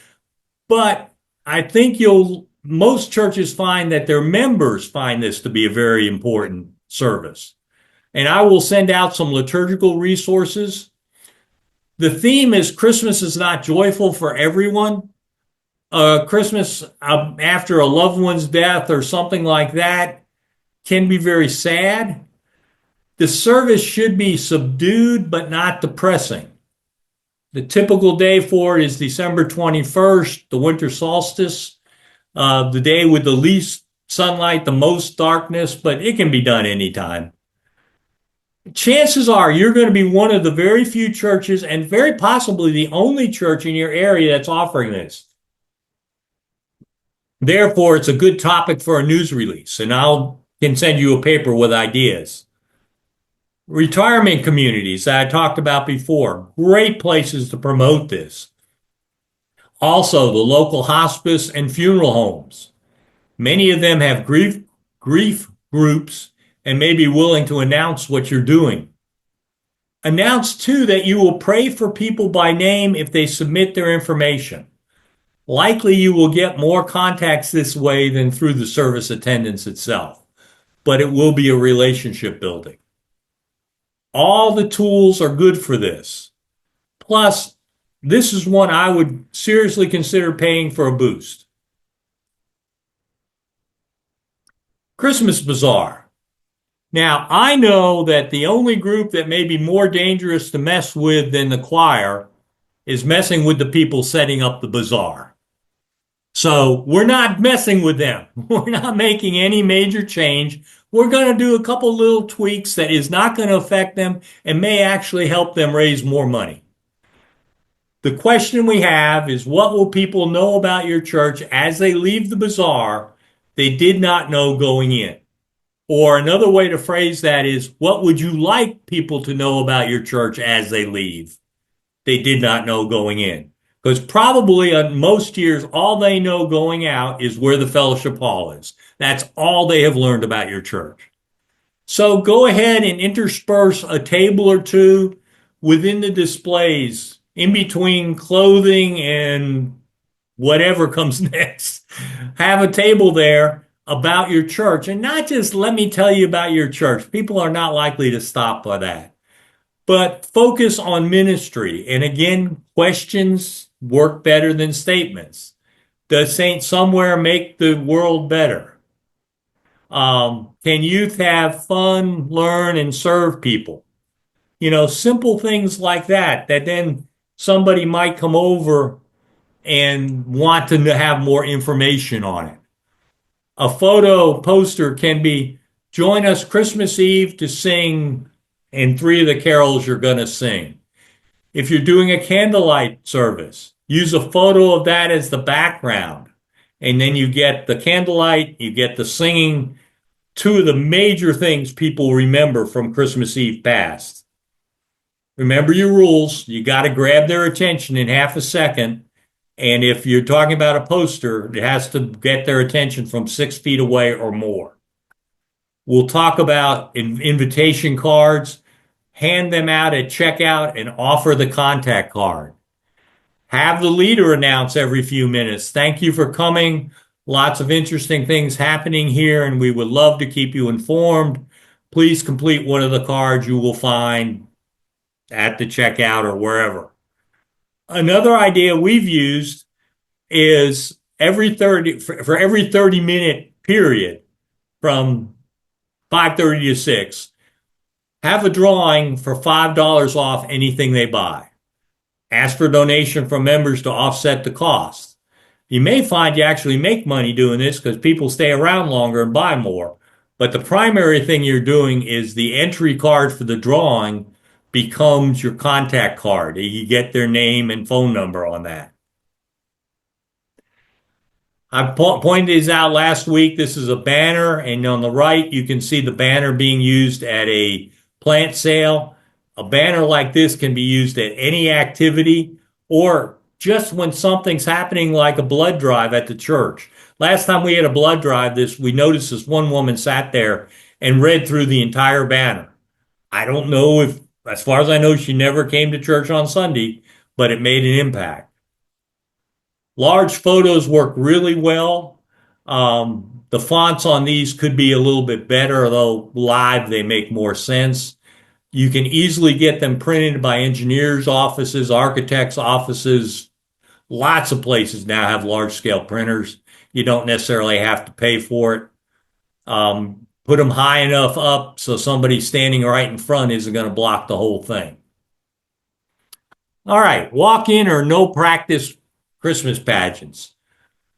A: But I think most churches find that their members find this to be a very important service. And I will send out some liturgical resources. The theme is Christmas is not joyful for everyone. Christmas after a loved one's death or something like that can be very sad. The service should be subdued but not depressing. The typical day for it is December 21st, the winter solstice, the day with the least sunlight, the most darkness, but it can be done anytime. Chances are you're going to be one of the very few churches and very possibly the only church in your area that's offering this. Therefore, it's a good topic for a news release, and can send you a paper with ideas. Retirement communities that I talked about before, great places to promote this. Also, the local hospice and funeral homes. Many of them have grief groups and may be willing to announce what you're doing. Announce too that you will pray for people by name if they submit their information. Likely you will get more contacts this way than through the service attendance itself, but it will be a relationship building. All the tools are good for this. Plus, this is one I would seriously consider paying for a boost. Christmas Bazaar. Now, I know that the only group that may be more dangerous to mess with than the choir is messing with the people setting up the bazaar. So we're not messing with them. We're not making any major change. We're going to do a couple little tweaks that is not going to affect them and may actually help them raise more money. The question we have is, what will people know about your church as they leave the bazaar they did not know going in? Or another way to phrase that is, what would you like people to know about your church as they leave they did not know going in? Because probably on most years, all they know going out is where the fellowship hall is. That's all they have learned about your church. So go ahead and intersperse a table or two within the displays, in between clothing and whatever comes next. Have a table there about your church, and not just let me tell you about your church. People are not likely to stop by that. But focus on ministry. And again, questions work better than statements. Does Saint Somewhere make the world better? Can youth have fun, learn, and serve people? You know, simple things like that then somebody might come over and want to have more information on it. A photo poster can be, join us Christmas Eve to sing in 3 of the carols you're going to sing. If you're doing a candlelight service, use a photo of that as the background. And then you get the candlelight, you get the singing, 2 of the major things people remember from Christmas Eve past. Remember your rules. You got to grab their attention in half a second. And if you're talking about a poster, it has to get their attention from 6 feet away or more. We'll talk about invitation cards. Hand them out at checkout and offer the contact card. Have the leader announce every few minutes, thank you for coming. Lots of interesting things happening here, and we would love to keep you informed. Please complete one of the cards you will find at the checkout or wherever. Another idea we've used is for every 30-minute period from 5:30 to 6, have a drawing for $5 off anything they buy. Ask for a donation from members to offset the cost. You may find you actually make money doing this because people stay around longer and buy more. But the primary thing you're doing is the entry card for the drawing becomes your contact card. You get their name and phone number on that. I pointed these out last week. This is a banner, and on the right, you can see the banner being used at a plant sale. A banner like this can be used at any activity or just when something's happening like a blood drive at the church. Last time we had a blood drive, we noticed this one woman sat there and read through the entire banner. I don't know if, as far as I know, she never came to church on Sunday, but it made an impact. Large photos work really well. The fonts on these could be a little bit better, although live they make more sense. You can easily get them printed by engineers' offices, architects' offices. Lots of places now have large-scale printers. You don't necessarily have to pay for it. Put them high enough up so somebody standing right in front isn't going to block the whole thing. All right, walk-in or no practice Christmas pageants.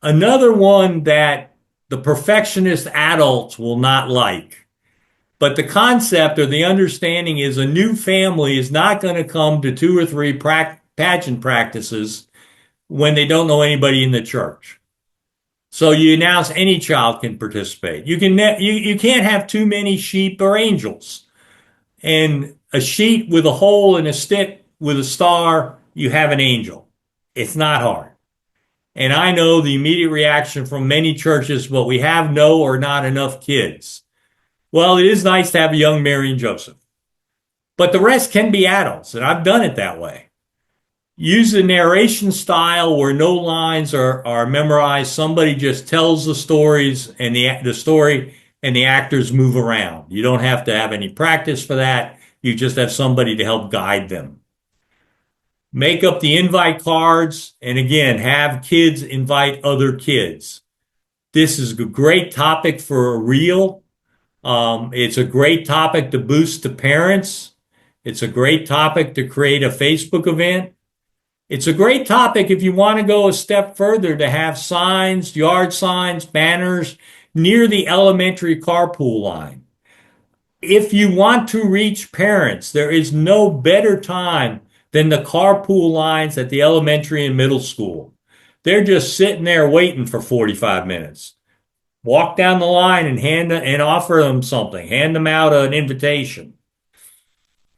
A: Another one that the perfectionist adults will not like. But the concept or the understanding is a new family is not going to come to 2 or 3 pageant practices when they don't know anybody in the church. So you announce any child can participate. You can't have too many sheep or angels. And a sheet with a hole and a stick with a star, you have an angel. It's not hard. And I know the immediate reaction from many churches, but we have no or not enough kids. Well, it is nice to have a young Mary and Joseph. but the rest can be adults, and I've done it that way. Use a narration style where no lines are memorized. Somebody just tells the stories and the story and the actors move around. You don't have to have any practice for that. You just have somebody to help guide them. Make up the invite cards, and again, have kids invite other kids. This is a great topic for a reel. It's a great topic to boost to parents. It's a great topic to create a Facebook event. It's a great topic if you want to go a step further to have signs, yard signs, banners near the elementary carpool line. If you want to reach parents, there is no better time than the carpool lines at the elementary and middle school. They're just sitting there waiting for 45 minutes. Walk down the line and offer them something. Hand them out an invitation.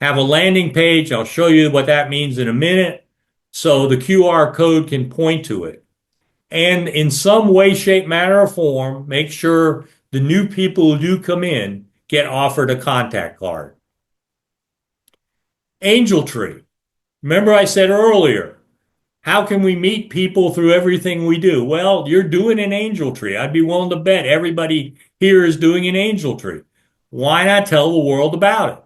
A: Have a landing page. I'll show you what that means in a minute. So the QR code can point to it. And in some way, shape, manner, or form, make sure the new people who do come in get offered a contact card. Angel Tree. Remember I said earlier, how can we meet people through everything we do? Well, you're doing an angel tree. I'd be willing to bet everybody here is doing an angel tree. Why not tell the world about it?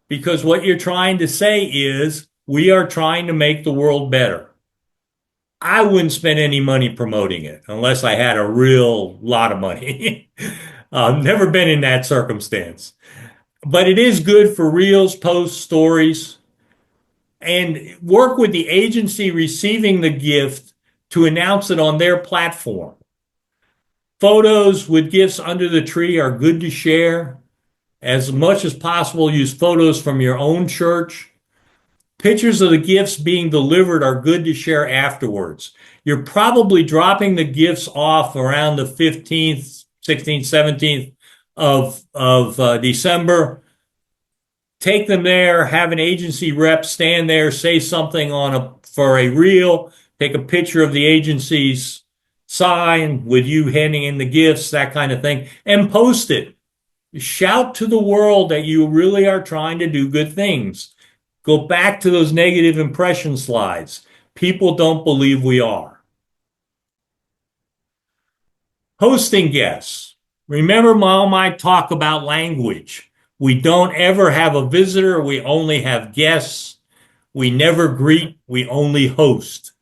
A: Because what you're trying to say is, we are trying to make the world better. I wouldn't spend any money promoting it unless I had a real lot of money. I've never been in that circumstance. But it is good for reels, posts, stories, and work with the agency receiving the gift to announce it on their platform. Photos with gifts under the tree are good to share. As much as possible, use photos from your own church. Pictures of the gifts being delivered are good to share afterwards. You're probably dropping the gifts off around the 15th, 16th, 17th of December. Take them there, have an agency rep stand there, say something for a reel, take a picture of the agency's sign with you handing in the gifts, that kind of thing, and post it. Shout to the world that you really are trying to do good things. Go back to those negative impression slides. People don't believe we are. Hosting guests. Remember my talk about language. We don't ever have a visitor. We only have guests. We never greet. We only host.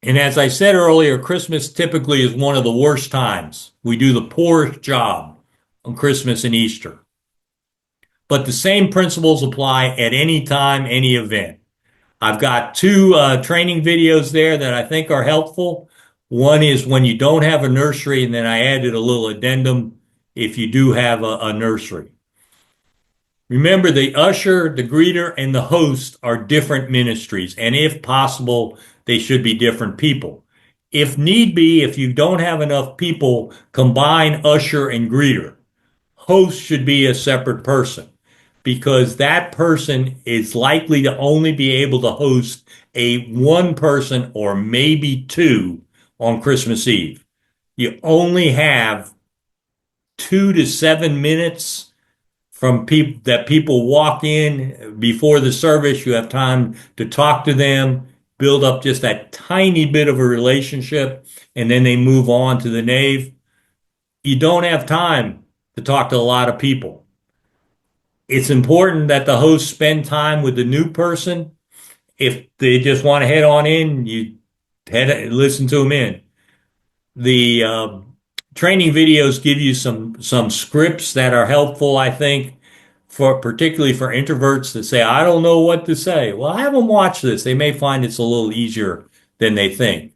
A: And as I said earlier, Christmas typically is one of the worst times. We do the poorest job on Christmas and Easter. But the same principles apply at any time, any event. I've got two training videos there that I think are helpful. One is when you don't have a nursery, and then I added a little addendum if you do have a nursery. Remember, the usher, the greeter, and the host are different ministries, and if possible, they should be different people. If need be, if you don't have enough people, combine usher and greeter. Host should be a separate person, because that person is likely to only be able to host one person or maybe two on Christmas Eve. You only have 2 to 7 minutes from people walk in before the service. You have time to talk to them, build up just that tiny bit of a relationship, and then they move on to the nave. You don't have time to talk to a lot of people. It's important that the host spend time with the new person. If they just want to head on in, you listen to them in. The training videos give you some scripts that are helpful, I think, particularly for introverts that say, I don't know what to say. Well, have them watch this. They may find it's a little easier than they think.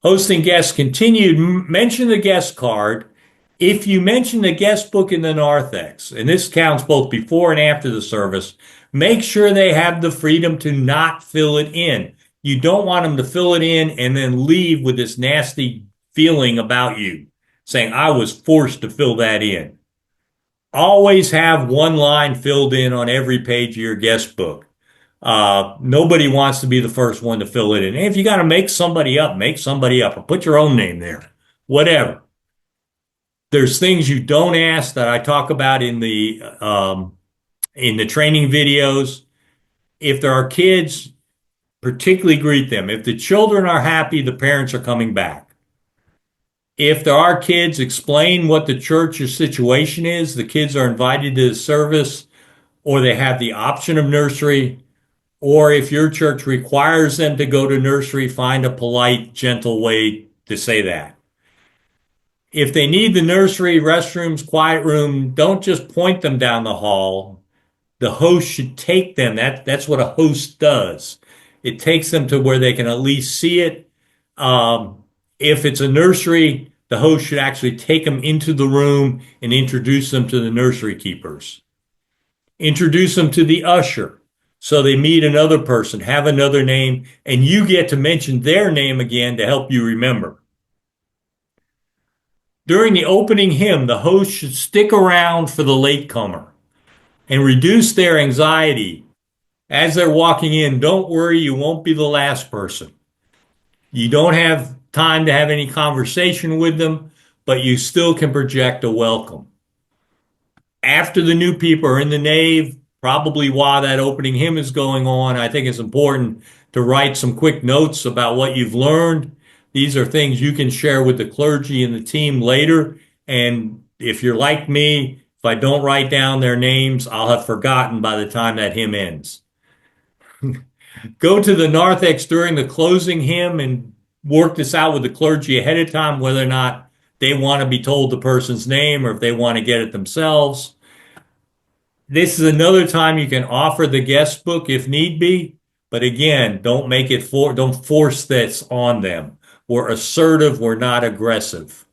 A: Hosting guests continued. Mention the guest card. If you mention the guest book in the narthex, and this counts both before and after the service, make sure they have the freedom to not fill it in. You don't want them to fill it in and then leave with this nasty feeling about you, saying, I was forced to fill that in. Always have one line filled in on every page of your guest book. Nobody wants to be the first one to fill it in. And if you got to make somebody up, or put your own name there, whatever. There's things you don't ask that I talk about in the training videos. If there are kids, particularly greet them. If the children are happy, the parents are coming back. If there are kids, explain what the church's situation is. The kids are invited to the service, or they have the option of nursery. Or if your church requires them to go to nursery, find a polite, gentle way to say that. If they need the nursery, restrooms, quiet room, don't just point them down the hall. The host should take them. That's what a host does. It takes them to where they can at least see it. If it's a nursery, the host should actually take them into the room and introduce them to the nursery keepers. Introduce them to the usher so they meet another person, have another name, and you get to mention their name again to help you remember. During the opening hymn, the host should stick around for the latecomer and reduce their anxiety. As they're walking in, don't worry, you won't be the last person. You don't have time to have any conversation with them, but you still can project a welcome. After the new people are in the nave, probably while that opening hymn is going on, I think it's important to write some quick notes about what you've learned. These are things you can share with the clergy and the team later. And if you're like me, if I don't write down their names, I'll have forgotten by the time that hymn ends. Go to the narthex during the closing hymn and work this out with the clergy ahead of time, whether or not they want to be told the person's name or if they want to get it themselves. This is another time you can offer the guest book if need be, but again, don't force this on them. We're assertive, we're not aggressive.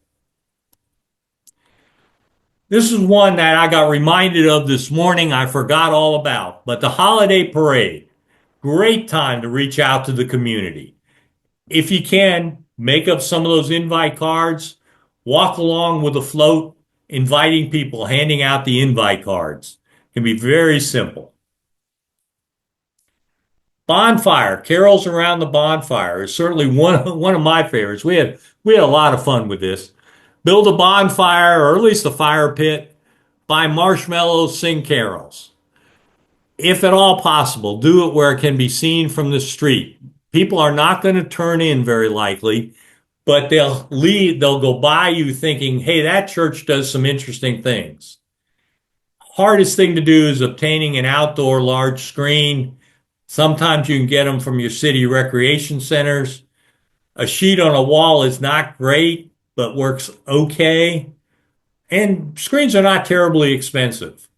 A: This is one that I got reminded of this morning, I forgot all about, but the holiday parade, great time to reach out to the community. If you can, make up some of those invite cards, walk along with a float, inviting people, handing out the invite cards. It can be very simple. Bonfire, carols around the bonfire is certainly one of my favorites. We had a lot of fun with this. Build a bonfire, or at least a fire pit, buy marshmallows, sing carols. If at all possible, do it where it can be seen from the street. People are not going to turn in very likely, but they'll go by you thinking, hey, that church does some interesting things. Hardest thing to do is obtaining an outdoor large screen. Sometimes you can get them from your city recreation centers. A sheet on a wall is not great, but works okay. And screens are not terribly expensive.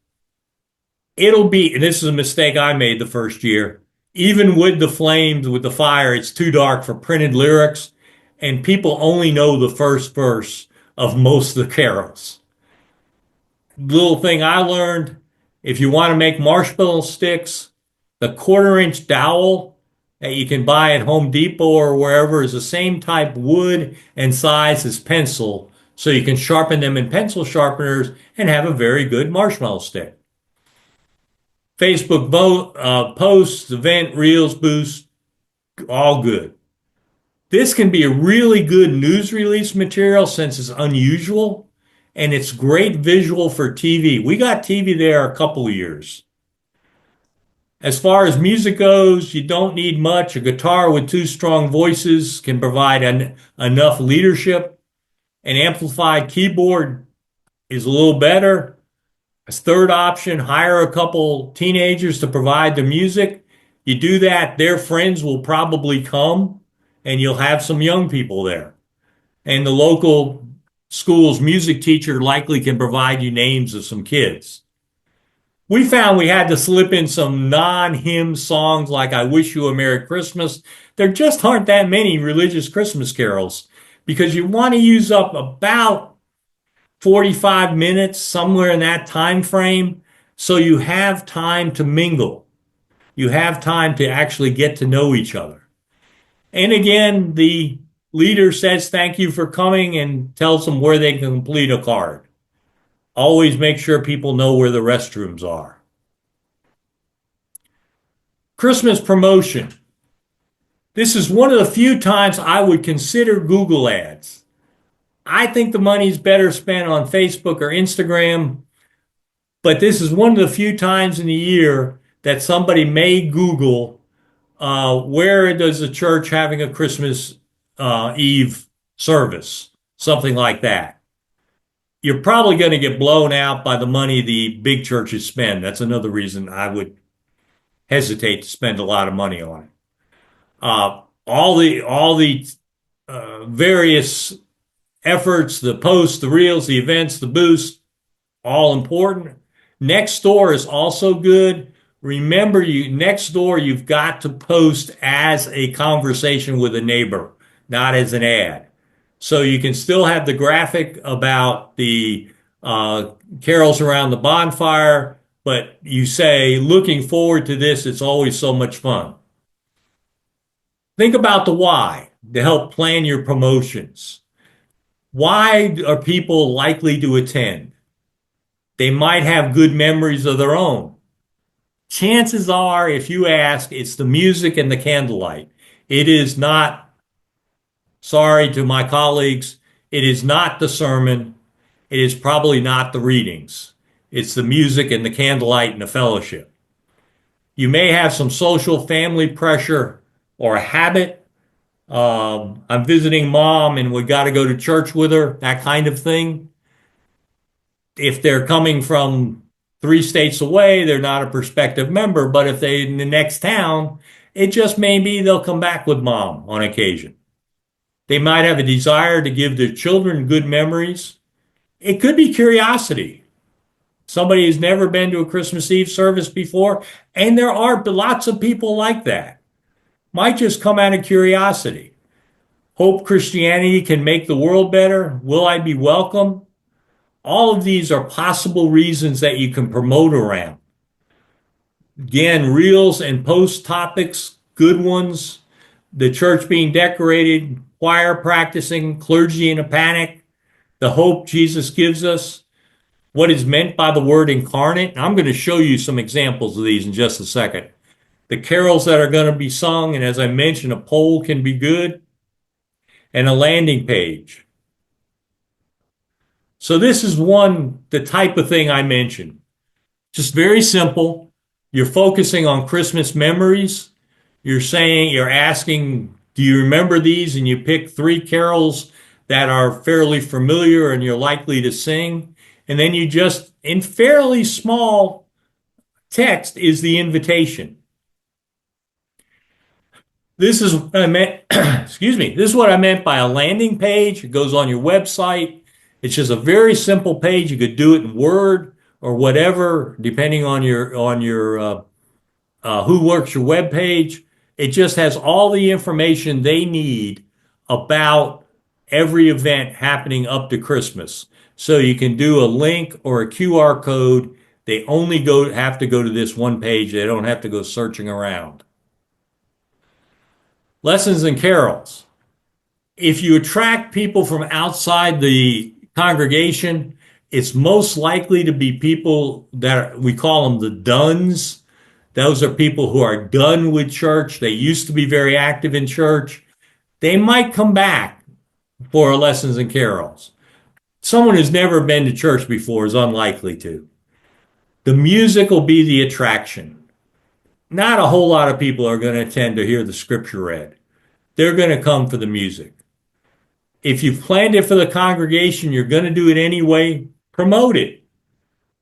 A: And this is a mistake I made the first year, even with the flames, with the fire, it's too dark for printed lyrics, and people only know the first verse of most of the carols. Little thing I learned, if you want to make marshmallow sticks, the 1/4-inch dowel that you can buy at Home Depot or wherever is the same type wood and size as pencil, so you can sharpen them in pencil sharpeners and have a very good marshmallow stick. Facebook posts, event, reels, boost, all good. This can be a really good news release material since it's unusual, and it's great visual for TV. We got TV there a couple of years. As far as music goes, you don't need much. A guitar with 2 strong voices can provide enough leadership. An amplified keyboard is a little better. As third option, hire a couple teenagers to provide the music. You do that, their friends will probably come, and you'll have some young people there. And the local school's music teacher likely can provide you names of some kids. We found we had to slip in some non-hymn songs like I Wish You a Merry Christmas. There just aren't that many religious Christmas carols because you want to use up about 45 minutes, somewhere in that time frame, so you have time to mingle. You have time to actually get to know each other. And again, the leader says thank you for coming and tells them where they can complete a card. Always make sure people know where the restrooms are. Christmas promotion. This is one of the few times I would consider Google ads. I think the money's better spent on Facebook or Instagram, but this is one of the few times in the year that somebody may Google where does the church having a Christmas Eve service, something like that. You're probably going to get blown out by the money the big churches spend. That's another reason I would hesitate to spend a lot of money on it. All the various efforts, the posts, the reels, the events, the boosts, all important. Nextdoor is also good. Remember, Nextdoor, you've got to post as a conversation with a neighbor, not as an ad. So you can still have the graphic about the carols around the bonfire, but you say, looking forward to this, it's always so much fun. Think about the why to help plan your promotions. Why are people likely to attend? They might have good memories of their own. Chances are, if you ask, it's the music and the candlelight. It is not, sorry to my colleagues, it is not the sermon. It is probably not the readings. It's the music and the candlelight and the fellowship. You may have some social family pressure or a habit. I'm visiting mom and we got to go to church with her, that kind of thing. If they're coming from 3 states away, they're not a prospective member, but if they're in the next town, it just may be they'll come back with mom on occasion. They might have a desire to give their children good memories. It could be curiosity. Somebody who's never been to a Christmas Eve service before, and there are lots of people like that. Might just come out of curiosity. Hope Christianity can make the world better. Will I be welcome? All of these are possible reasons that you can promote around. Again, reels and post topics, good ones. The church being decorated, choir practicing, clergy in a panic, the hope Jesus gives us, what is meant by the word incarnate. And I'm going to show you some examples of these in just a second. The carols that are going to be sung, and as I mentioned, a poll can be good, and a landing page. So this is the type of thing I mentioned. Just very simple. You're focusing on Christmas memories. You're asking, do you remember these? And you pick 3 carols that are fairly familiar and you're likely to sing. And then you just, in fairly small text, is the invitation. This is what I meant, excuse me, this is what I meant by a landing page. It goes on your website. It's just a very simple page. You could do it in Word or whatever, depending on your who works your web page. It just has all the information they need about every event happening up to Christmas. So you can do a link or a QR code. They only have to go to this one page. They don't have to go searching around. Lessons and carols. If you attract people from outside the congregation, it's most likely to be people that we call them the dones. Those are people who are done with church. They used to be very active in church. They might come back for lessons and carols. Someone who's never been to church before is unlikely to. The music will be the attraction. Not a whole lot of people are going to attend to hear the scripture read. They're going to come for the music. If you've planned it for the congregation, you're going to do it anyway, promote it.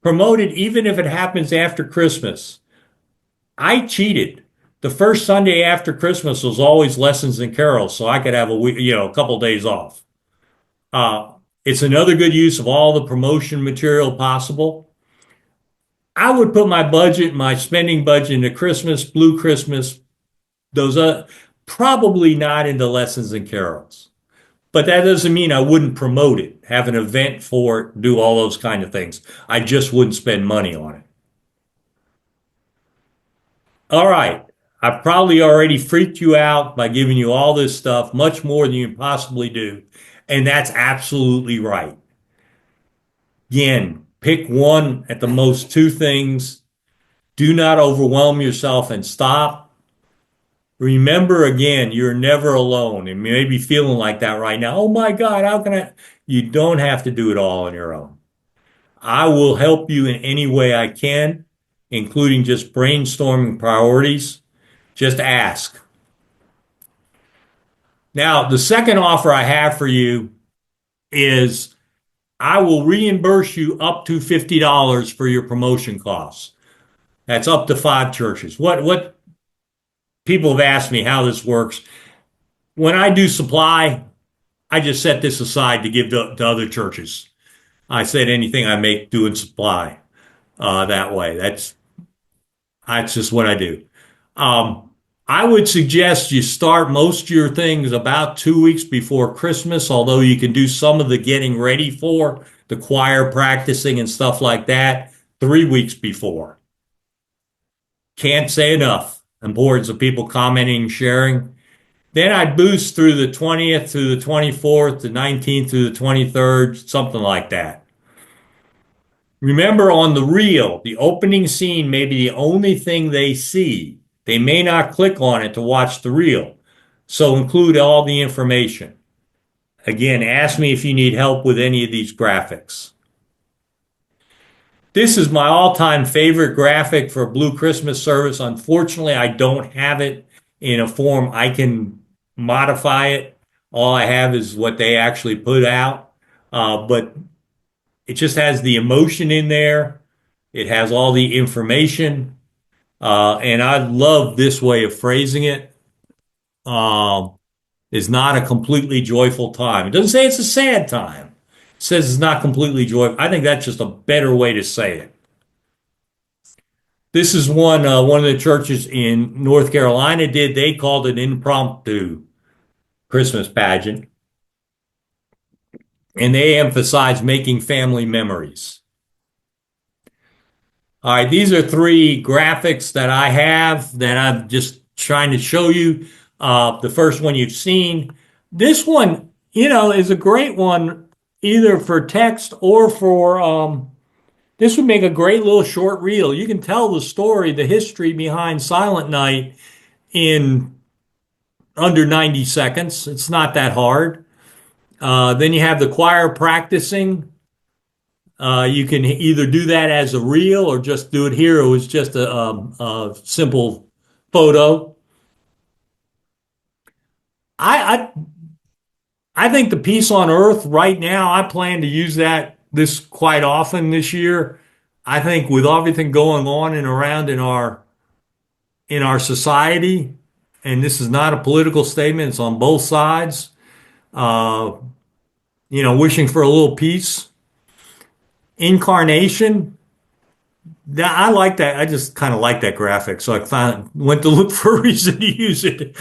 A: Promote it even if it happens after Christmas. I cheated. The first Sunday after Christmas was always lessons and carols, so I could have a couple days off. It's another good use of all the promotion material possible. I would put my spending budget into Christmas, Blue Christmas, those probably not into lessons and carols. But that doesn't mean I wouldn't promote it, have an event for it, do all those kind of things. I just wouldn't spend money on it. All right. I've probably already freaked you out by giving you all this stuff, much more than you can possibly do. And that's absolutely right. Again, pick one, at the most 2 things. Do not overwhelm yourself and stop. Remember again, you're never alone. And you may be feeling like that right now. Oh my God, how can I? You don't have to do it all on your own. I will help you in any way I can, including just brainstorming priorities. Just ask. Now, the second offer I have for you is I will reimburse you up to $50 for your promotion costs. That's up to 5 churches. What people have asked me how this works. When I do supply, I just set this aside to give to other churches. I said anything I make doing supply that way. That's just what I do. I would suggest you start most of your things about 2 weeks before Christmas, although you can do some of the getting ready for the choir practicing and stuff like that 3 weeks before. Can't say enough. Importance of people commenting and sharing. Then I'd boost through the 20th through the 24th, the 19th through the 23rd, something like that. Remember, on the reel, the opening scene may be the only thing they see. They may not click on it to watch the reel. So include all the information. Again, ask me if you need help with any of these graphics. This is my all-time favorite graphic for a Blue Christmas service. Unfortunately, I don't have it in a form I can modify it. All I have is what they actually put out. But it just has the emotion in there. It has all the information. And I love this way of phrasing it. It's not a completely joyful time. It doesn't say it's a sad time. It says it's not completely joyful. I think that's just a better way to say it. This is one of the churches in North Carolina did. They called it impromptu Christmas pageant. And they emphasize making family memories. All right, these are 3 graphics that I have that I'm just trying to show you. The first one you've seen. This one, is a great one either for text or for, this would make a great little short reel. You can tell the story, the history behind Silent Night in under 90 seconds. It's not that hard. Then you have the choir practicing. You can either do that as a reel or just do it here. It was just a simple photo. I think the Peace on Earth right now, I plan to use this quite often this year. I think with everything going on and around in our society, and this is not a political statement, it's on both sides. Wishing for a little peace. Incarnation. I like that. I just kind of like that graphic. So I went to look for a reason to use it.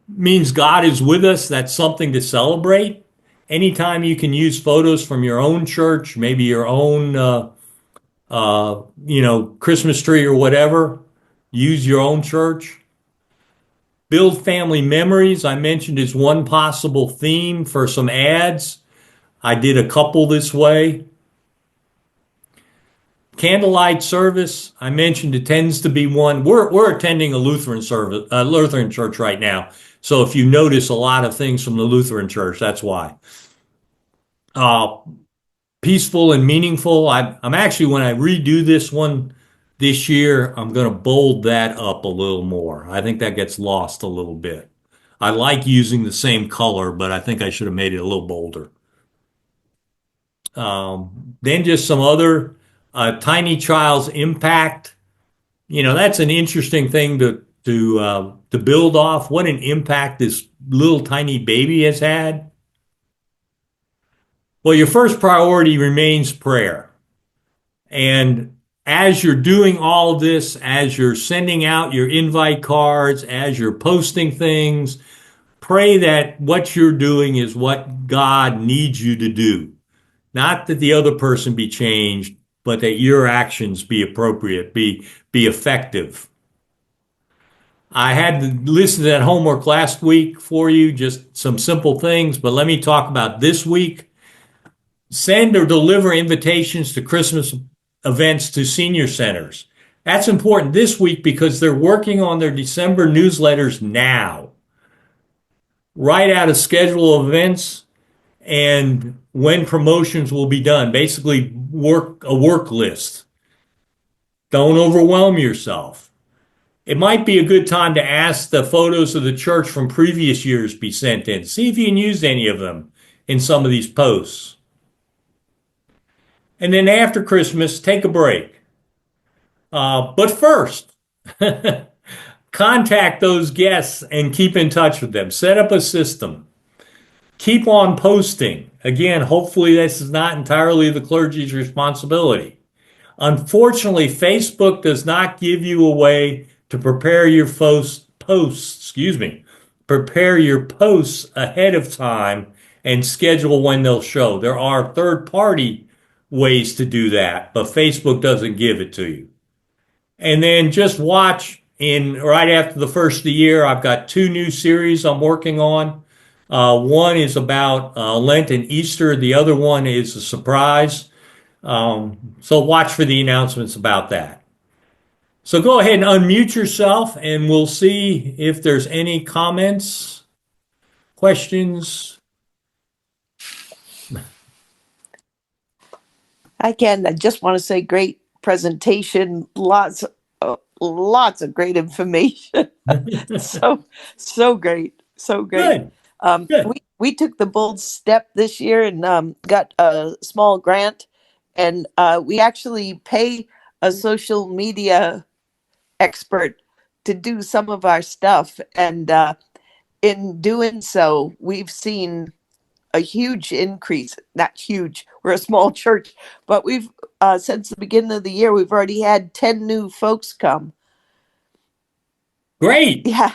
A: Means God is with us. That's something to celebrate. Anytime you can use photos from your own church, maybe your own, Christmas tree or whatever, use your own church. Build family memories, I mentioned, is one possible theme for some ads. I did a couple this way. Candlelight service, I mentioned, it tends to be one. We're attending a Lutheran church right now. So if you notice a lot of things from the Lutheran church, that's why. Peaceful and meaningful. I'm actually, when I redo this one this year, I'm going to bold that up a little more. I think that gets lost a little bit. I like using the same color, but I think I should have made it a little bolder. Then just some other tiny child's impact. That's an interesting thing to build off. What an impact this little tiny baby has had. Well, your first priority remains prayer. And as you're doing all of this, as you're sending out your invite cards, as you're posting things, pray that what you're doing is what God needs you to do. Not that the other person be changed, but that your actions be appropriate, be effective. I had to listen to that homework last week for you, just some simple things, but let me talk about this week. Send or deliver invitations to Christmas events to senior centers. That's important this week because they're working on their December newsletters now. Write out a schedule of events and when promotions will be done. Basically, a work list. Don't overwhelm yourself. It might be a good time to ask the photos of the church from previous years be sent in. See if you can use any of them in some of these posts. And then after Christmas, take a break. But first, contact those guests and keep in touch with them. Set up a system. Keep on posting. Again, hopefully this is not entirely the clergy's responsibility. Unfortunately, Facebook does not give you a way to prepare your prepare your posts ahead of time and schedule when they'll show. There are third-party ways to do that, but Facebook doesn't give it to you. And then just watch right after the first of the year. I've got 2 new series I'm working on. One is about Lent and Easter. The other one is a surprise. So watch for the announcements about that. So go ahead and unmute yourself and we'll see if there's any comments, questions.
B: I just want to say great presentation. Lots of great information. So great. So great.
A: Good. Good.
B: We took the bold step this year and got a small grant, and we actually pay a social media expert to do some of our stuff. And in doing so, we've seen a huge increase. Not huge, we're a small church, but we've since the beginning of the year, we've already had 10 new folks come.
A: Great.
B: Yeah.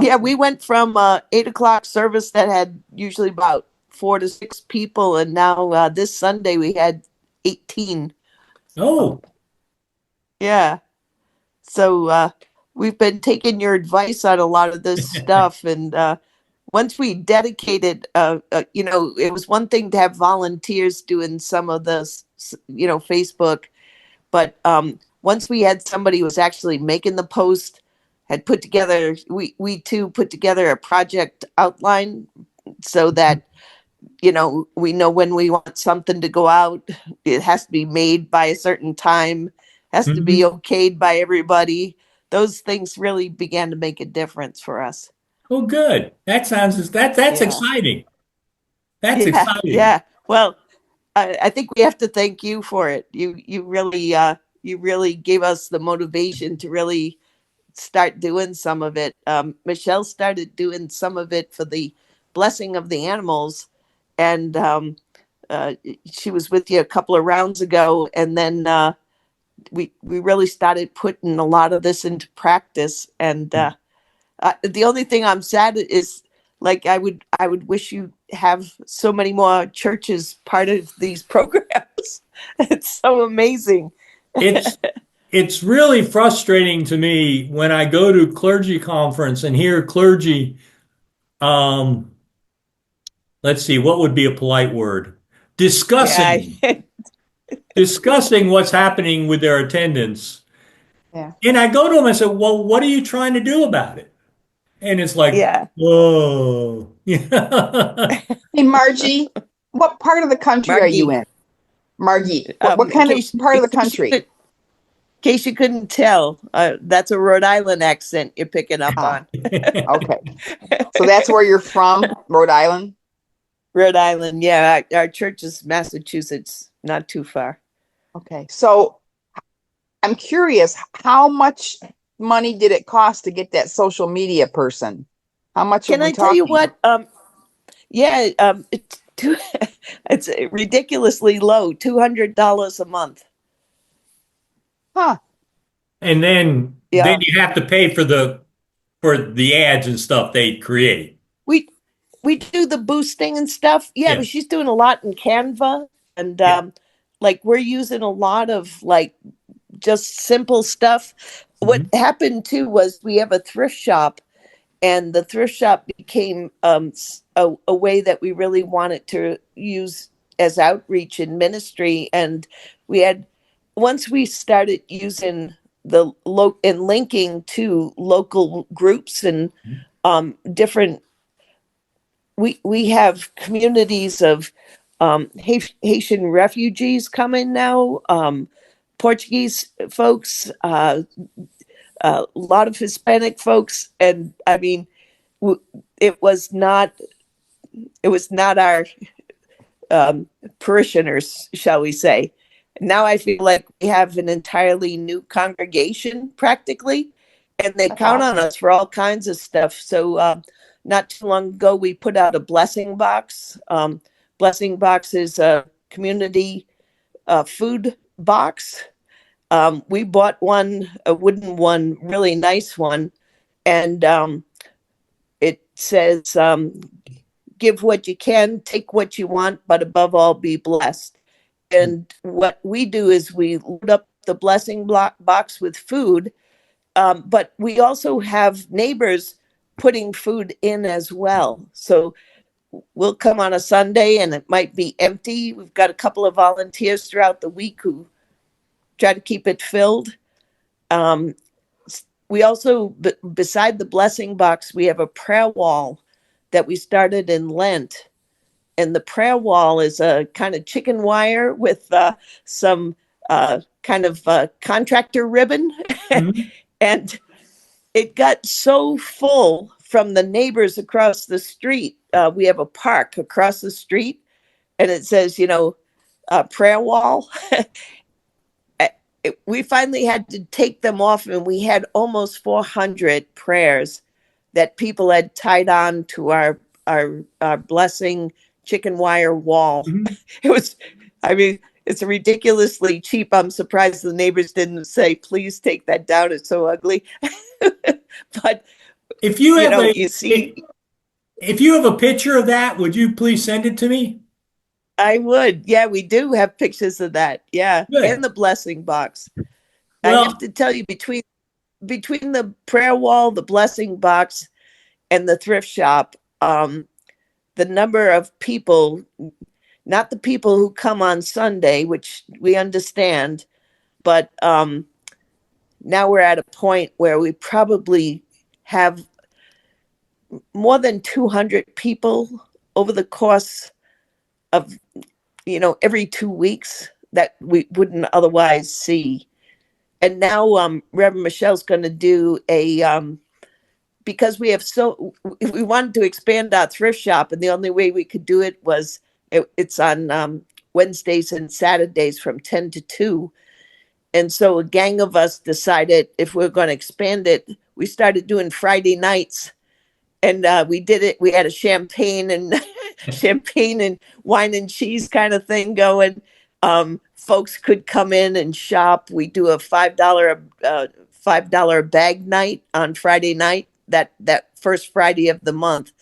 B: Yeah, we went from 8:00 service that had usually about 4 to 6 people, and now this Sunday we had 18.
A: Oh,
B: Yeah. So we've been taking your advice on a lot of this stuff, and once we dedicated, it was one thing to have volunteers doing some of this, Facebook, but once we had somebody who was actually making the post, had put together, we too put together a project outline so that, we know when we want something to go out. It has to be made by a certain time, has to be okayed by everybody. Those things really began to make a difference for us.
A: Oh, good. That's exciting. That's exciting.
B: Yeah. Well, I think we have to thank you for it. You really gave us the motivation to really start doing some of it. Michelle started doing some of it for the blessing of the animals, and she was with you a couple of rounds ago, and then we really started putting a lot of this into practice. And the only thing I'm sad is, like, I would wish you have so many more churches part of these programs. It's so amazing.
A: It's really frustrating to me when I go to clergy conference and hear clergy, let's see, what would be a polite word? Discussing what's happening with their attendance.
D: Yeah.
A: And I go to them and say, well, what are you trying to do about it? And it's like, whoa.
D: Hey, Margie, what part of the country are you in? Margie, what kind of part of the country?
B: In case you couldn't tell, that's a Rhode Island accent you're picking up on.
D: Okay. So that's where you're from, Rhode Island?
B: Rhode Island, yeah. Our church is Massachusetts, not too far.
D: Okay. So I'm curious, how much money did it cost to get that social media person? How much
B: Can I tell you what? It's ridiculously low, $200 a month.
D: Huh.
A: And then you have to pay for the ads and stuff they create.
B: We do the boosting and stuff. Yeah, but she's doing a lot in Canva, and like we're using a lot of like just simple stuff. What happened too was we have a thrift shop, and the thrift shop became a way that we really wanted to use as outreach and ministry. And we had once we started using and linking to local groups and different, we have communities of Haitian refugees coming now, Portuguese folks, a lot of Hispanic folks, and I mean, w- it was not our parishioners, shall we say. Now I feel like we have an entirely new congregation practically, and they
D: That's
B: count on
D: awesome.
B: us for all kinds of stuff. So, not too long ago, we put out a blessing box. Blessing box is a community food box. We bought one, a wooden one, really nice one, and it says, give what you can, take what you want, but above all, be blessed. And what we do is we load up the blessing box with food, but we also have neighbors putting food in as well. So we'll come on a Sunday and it might be empty. We've got a couple of volunteers throughout the week who try to keep it filled. Um, we also, beside the blessing box, we have a prayer wall that we started in Lent. And the prayer wall is a kind of chicken wire with some kind of contractor ribbon.
A: Mhm.
B: And it got so full from the neighbors across the street. We have a park across the street, and it says, prayer wall. We finally had to take them off, and we had almost 400 prayers that people had tied on to our blessing chicken wire wall.
A: Mhm.
B: It was, I mean, it's ridiculously cheap. I'm surprised the neighbors didn't say, please take that down. It's so ugly. But,
A: If you have
B: you see,
A: if you have a picture of that, would you please send it to me?
B: I would. Yeah, we do have pictures of that. Yeah.
A: Good.
B: And the blessing box. I have
A: Well,
B: to tell you, between the prayer wall, the blessing box, and the thrift shop, the number of people, not the people who come on Sunday, which we understand, but now we're at a point where we probably have more than 200 people over the course of, every 2 weeks that we wouldn't otherwise see. And now Reverend Michelle's going to do because we wanted to expand our thrift shop, and the only way we could do it was it's on Wednesdays and Saturdays from 10 to 2. And so a gang of us decided if we're going to expand it, we started doing Friday nights. And we did it. We had a champagne and champagne and wine and cheese kind of thing going. Folks could come in and shop. We do a $5 bag night on Friday night, that first Friday of the month.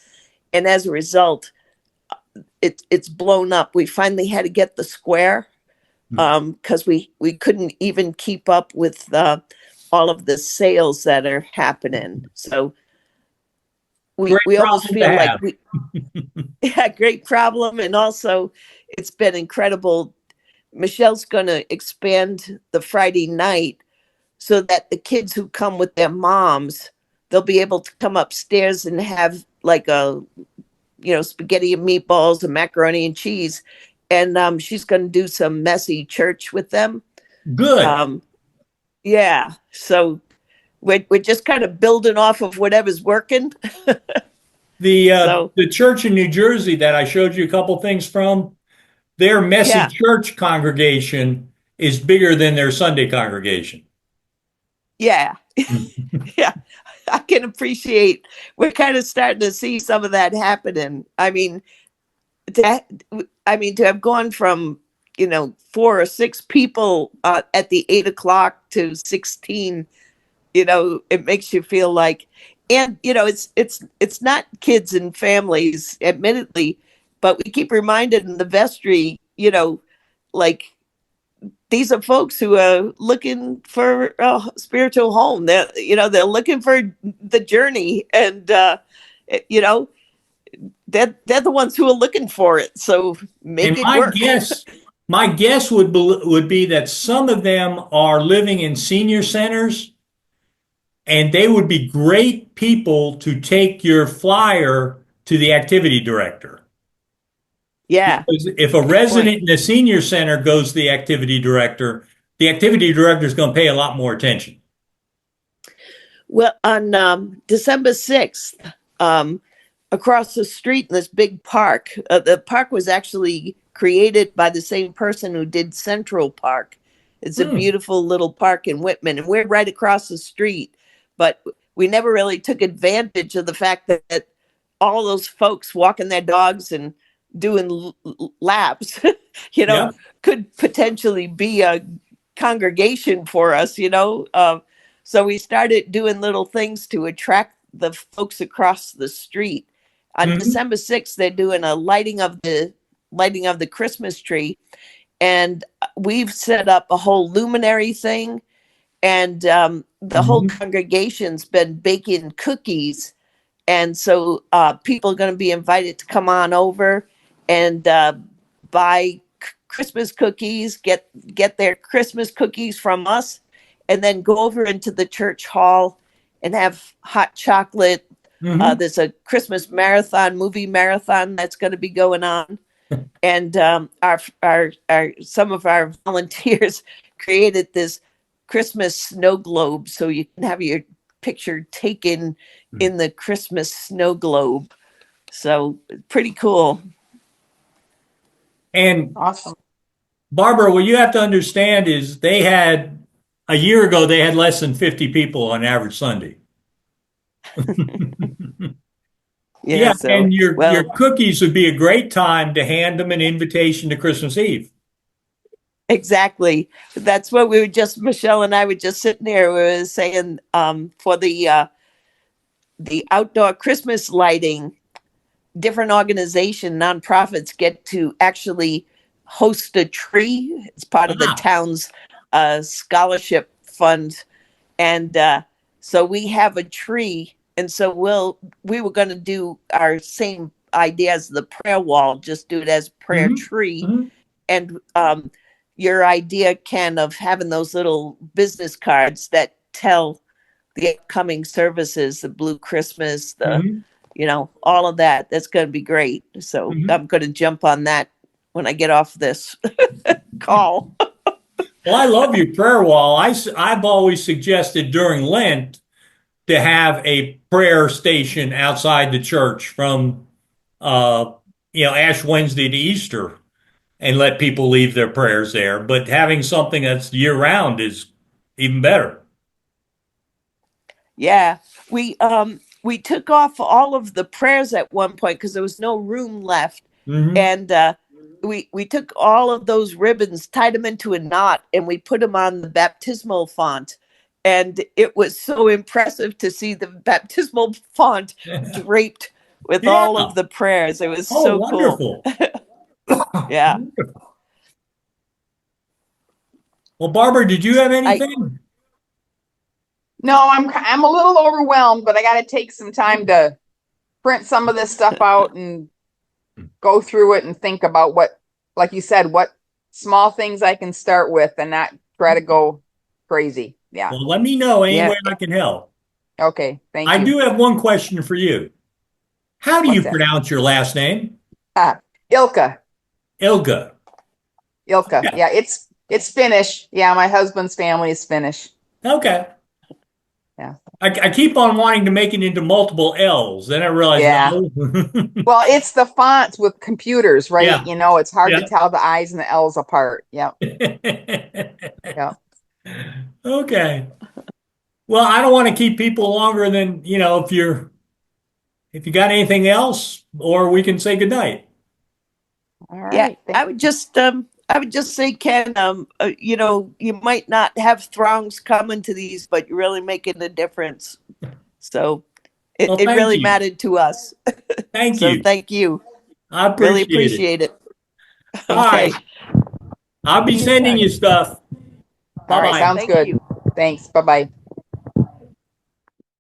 B: And as a result, it's blown up. We finally had to get the square because we couldn't even keep up with all of the sales that are happening. So
A: great
B: we almost
A: problem to
B: feel like
A: have.
B: yeah, great problem. And also it's been incredible. Michelle's going to expand the Friday night so that the kids who come with their moms, they'll be able to come upstairs and have like spaghetti and meatballs and macaroni and cheese. And she's going to do some messy church with them.
A: Good.
B: Yeah. So we're just kind of building off of whatever's working. So
A: The church in New Jersey that I showed you a couple things from, their messy
B: yeah,
A: church congregation is bigger than their Sunday congregation.
B: yeah, yeah. I can appreciate. We're kind of starting to see some of that happening. To have gone from 4 or 6 people at the 8 o'clock to 16, it makes you feel like, and it's not kids and families, admittedly, but we keep reminded in the vestry, like these are folks who are looking for a spiritual home. They're looking for the journey, and you know, they're the ones who are looking for it. So make
A: And
B: it
A: my
B: work.
A: guess My guess would be that some of them are living in senior centers, and they would be great people to take your flyer to the activity director.
B: Yeah,
A: Because if a
B: good
A: resident
B: point.
A: in the senior center goes to the activity director is going to pay a lot more attention.
B: Well, on December 6th, across the street in this big park, the park was actually created by the same person who did Central Park. It's a
A: Hmm.
B: beautiful little park in Whitman, and we're right across the street. But we never really took advantage of the fact that all those folks walking their dogs and doing laps,
A: Yeah.
B: could potentially be a congregation for us, so we started doing little things to attract the folks across the street. On
A: Mhm.
B: December 6th, they're doing a lighting of the Christmas tree, and we've set up a whole luminary thing, and the whole
A: Mhm.
B: congregation's been baking cookies, and so people are going to be invited to come on over and buy Christmas cookies, get their Christmas cookies from us, and then go over into the church hall and have hot chocolate.
A: Mhm.
B: There's a Christmas marathon, movie marathon that's going to be going on, and our some of our volunteers created this Christmas snow globe, so you can have your picture taken in the Christmas snow globe. So pretty cool.
A: And
D: Awesome.
A: Barbara, what you have to understand is a year ago, they had less than 50 people on average Sunday.
B: Yeah.
A: Yeah,
B: So
A: and your
B: well,
A: cookies would be a great time to hand them an invitation to Christmas Eve.
B: exactly. That's what we were just Michelle and I were just sitting there. We were saying for the outdoor Christmas lighting, different organization nonprofits get to actually host a tree. It's part of the
A: Ah,
B: town's scholarship fund, and so we have a tree, and so we were going to do our same idea as the prayer wall, just do it as prayer
A: mhm,
B: tree,
A: mhm,
B: and your idea, Ken, of having those little business cards that tell the upcoming services, the Blue Christmas,
A: mhm,
B: all of that. That's going to be great. So
A: mhm.
B: I'm going to jump on that when I get off this call.
A: Well, I love your prayer wall. I've always suggested during Lent to have a prayer station outside the church from uh, Ash Wednesday to Easter and let people leave their prayers there. But having something that's year round is even better.
B: Yeah, we took off all of the prayers at one point because there was no room left,
A: Hmm.
B: and we took all of those ribbons, tied them into a knot, and we put them on the baptismal font. And it was so impressive to see the baptismal font draped with
A: Yeah.
B: all of the prayers. It was
A: Oh,
B: so cool.
A: wonderful.
B: Yeah.
A: Well, Barbara, did you have
B: I
A: anything?
D: No, I'm a little overwhelmed, but I got to take some time to print some of this stuff out and go through it and think about what, like you said, what small things I can start with and not try to go crazy. Yeah.
A: Well, let me know any
B: yeah,
A: way I can help.
D: Okay. Thank
A: I
D: you.
A: do have one question for you. How do you
D: What's that?
A: pronounce your last name?
D: Ah, Ilka.
A: Ilga.
D: Ilka.
A: Yeah.
D: Yeah, it's Finnish. Yeah, my husband's family is Finnish.
A: Okay.
D: Yeah.
A: I keep on wanting to make it into multiple L's. Then I realize
D: Yeah.
A: no.
D: Well, it's the fonts with computers, right?
A: Yeah.
D: It's hard to
A: Yeah.
D: tell the I's and the L's apart. Yeah. Yeah.
A: Okay. Well, I don't want to keep people longer than, if you got anything else, or we can say goodnight.
D: All
B: yeah.
D: right.
B: I would just say, Ken, you might not have throngs coming to these, but you're really making a difference. So
A: Well,
B: it
A: thank
B: really
A: you.
B: mattered to us.
A: Thank
B: So
A: you.
B: thank you.
A: I
B: Really
A: appreciate it.
B: appreciate it.
A: All
B: Okay.
A: right. I'll be
B: Be in
A: sending
B: touch.
A: you stuff.
D: All right.
A: Bye-bye.
D: Sounds
B: Thank
D: good.
B: you.
D: Thanks. Bye bye.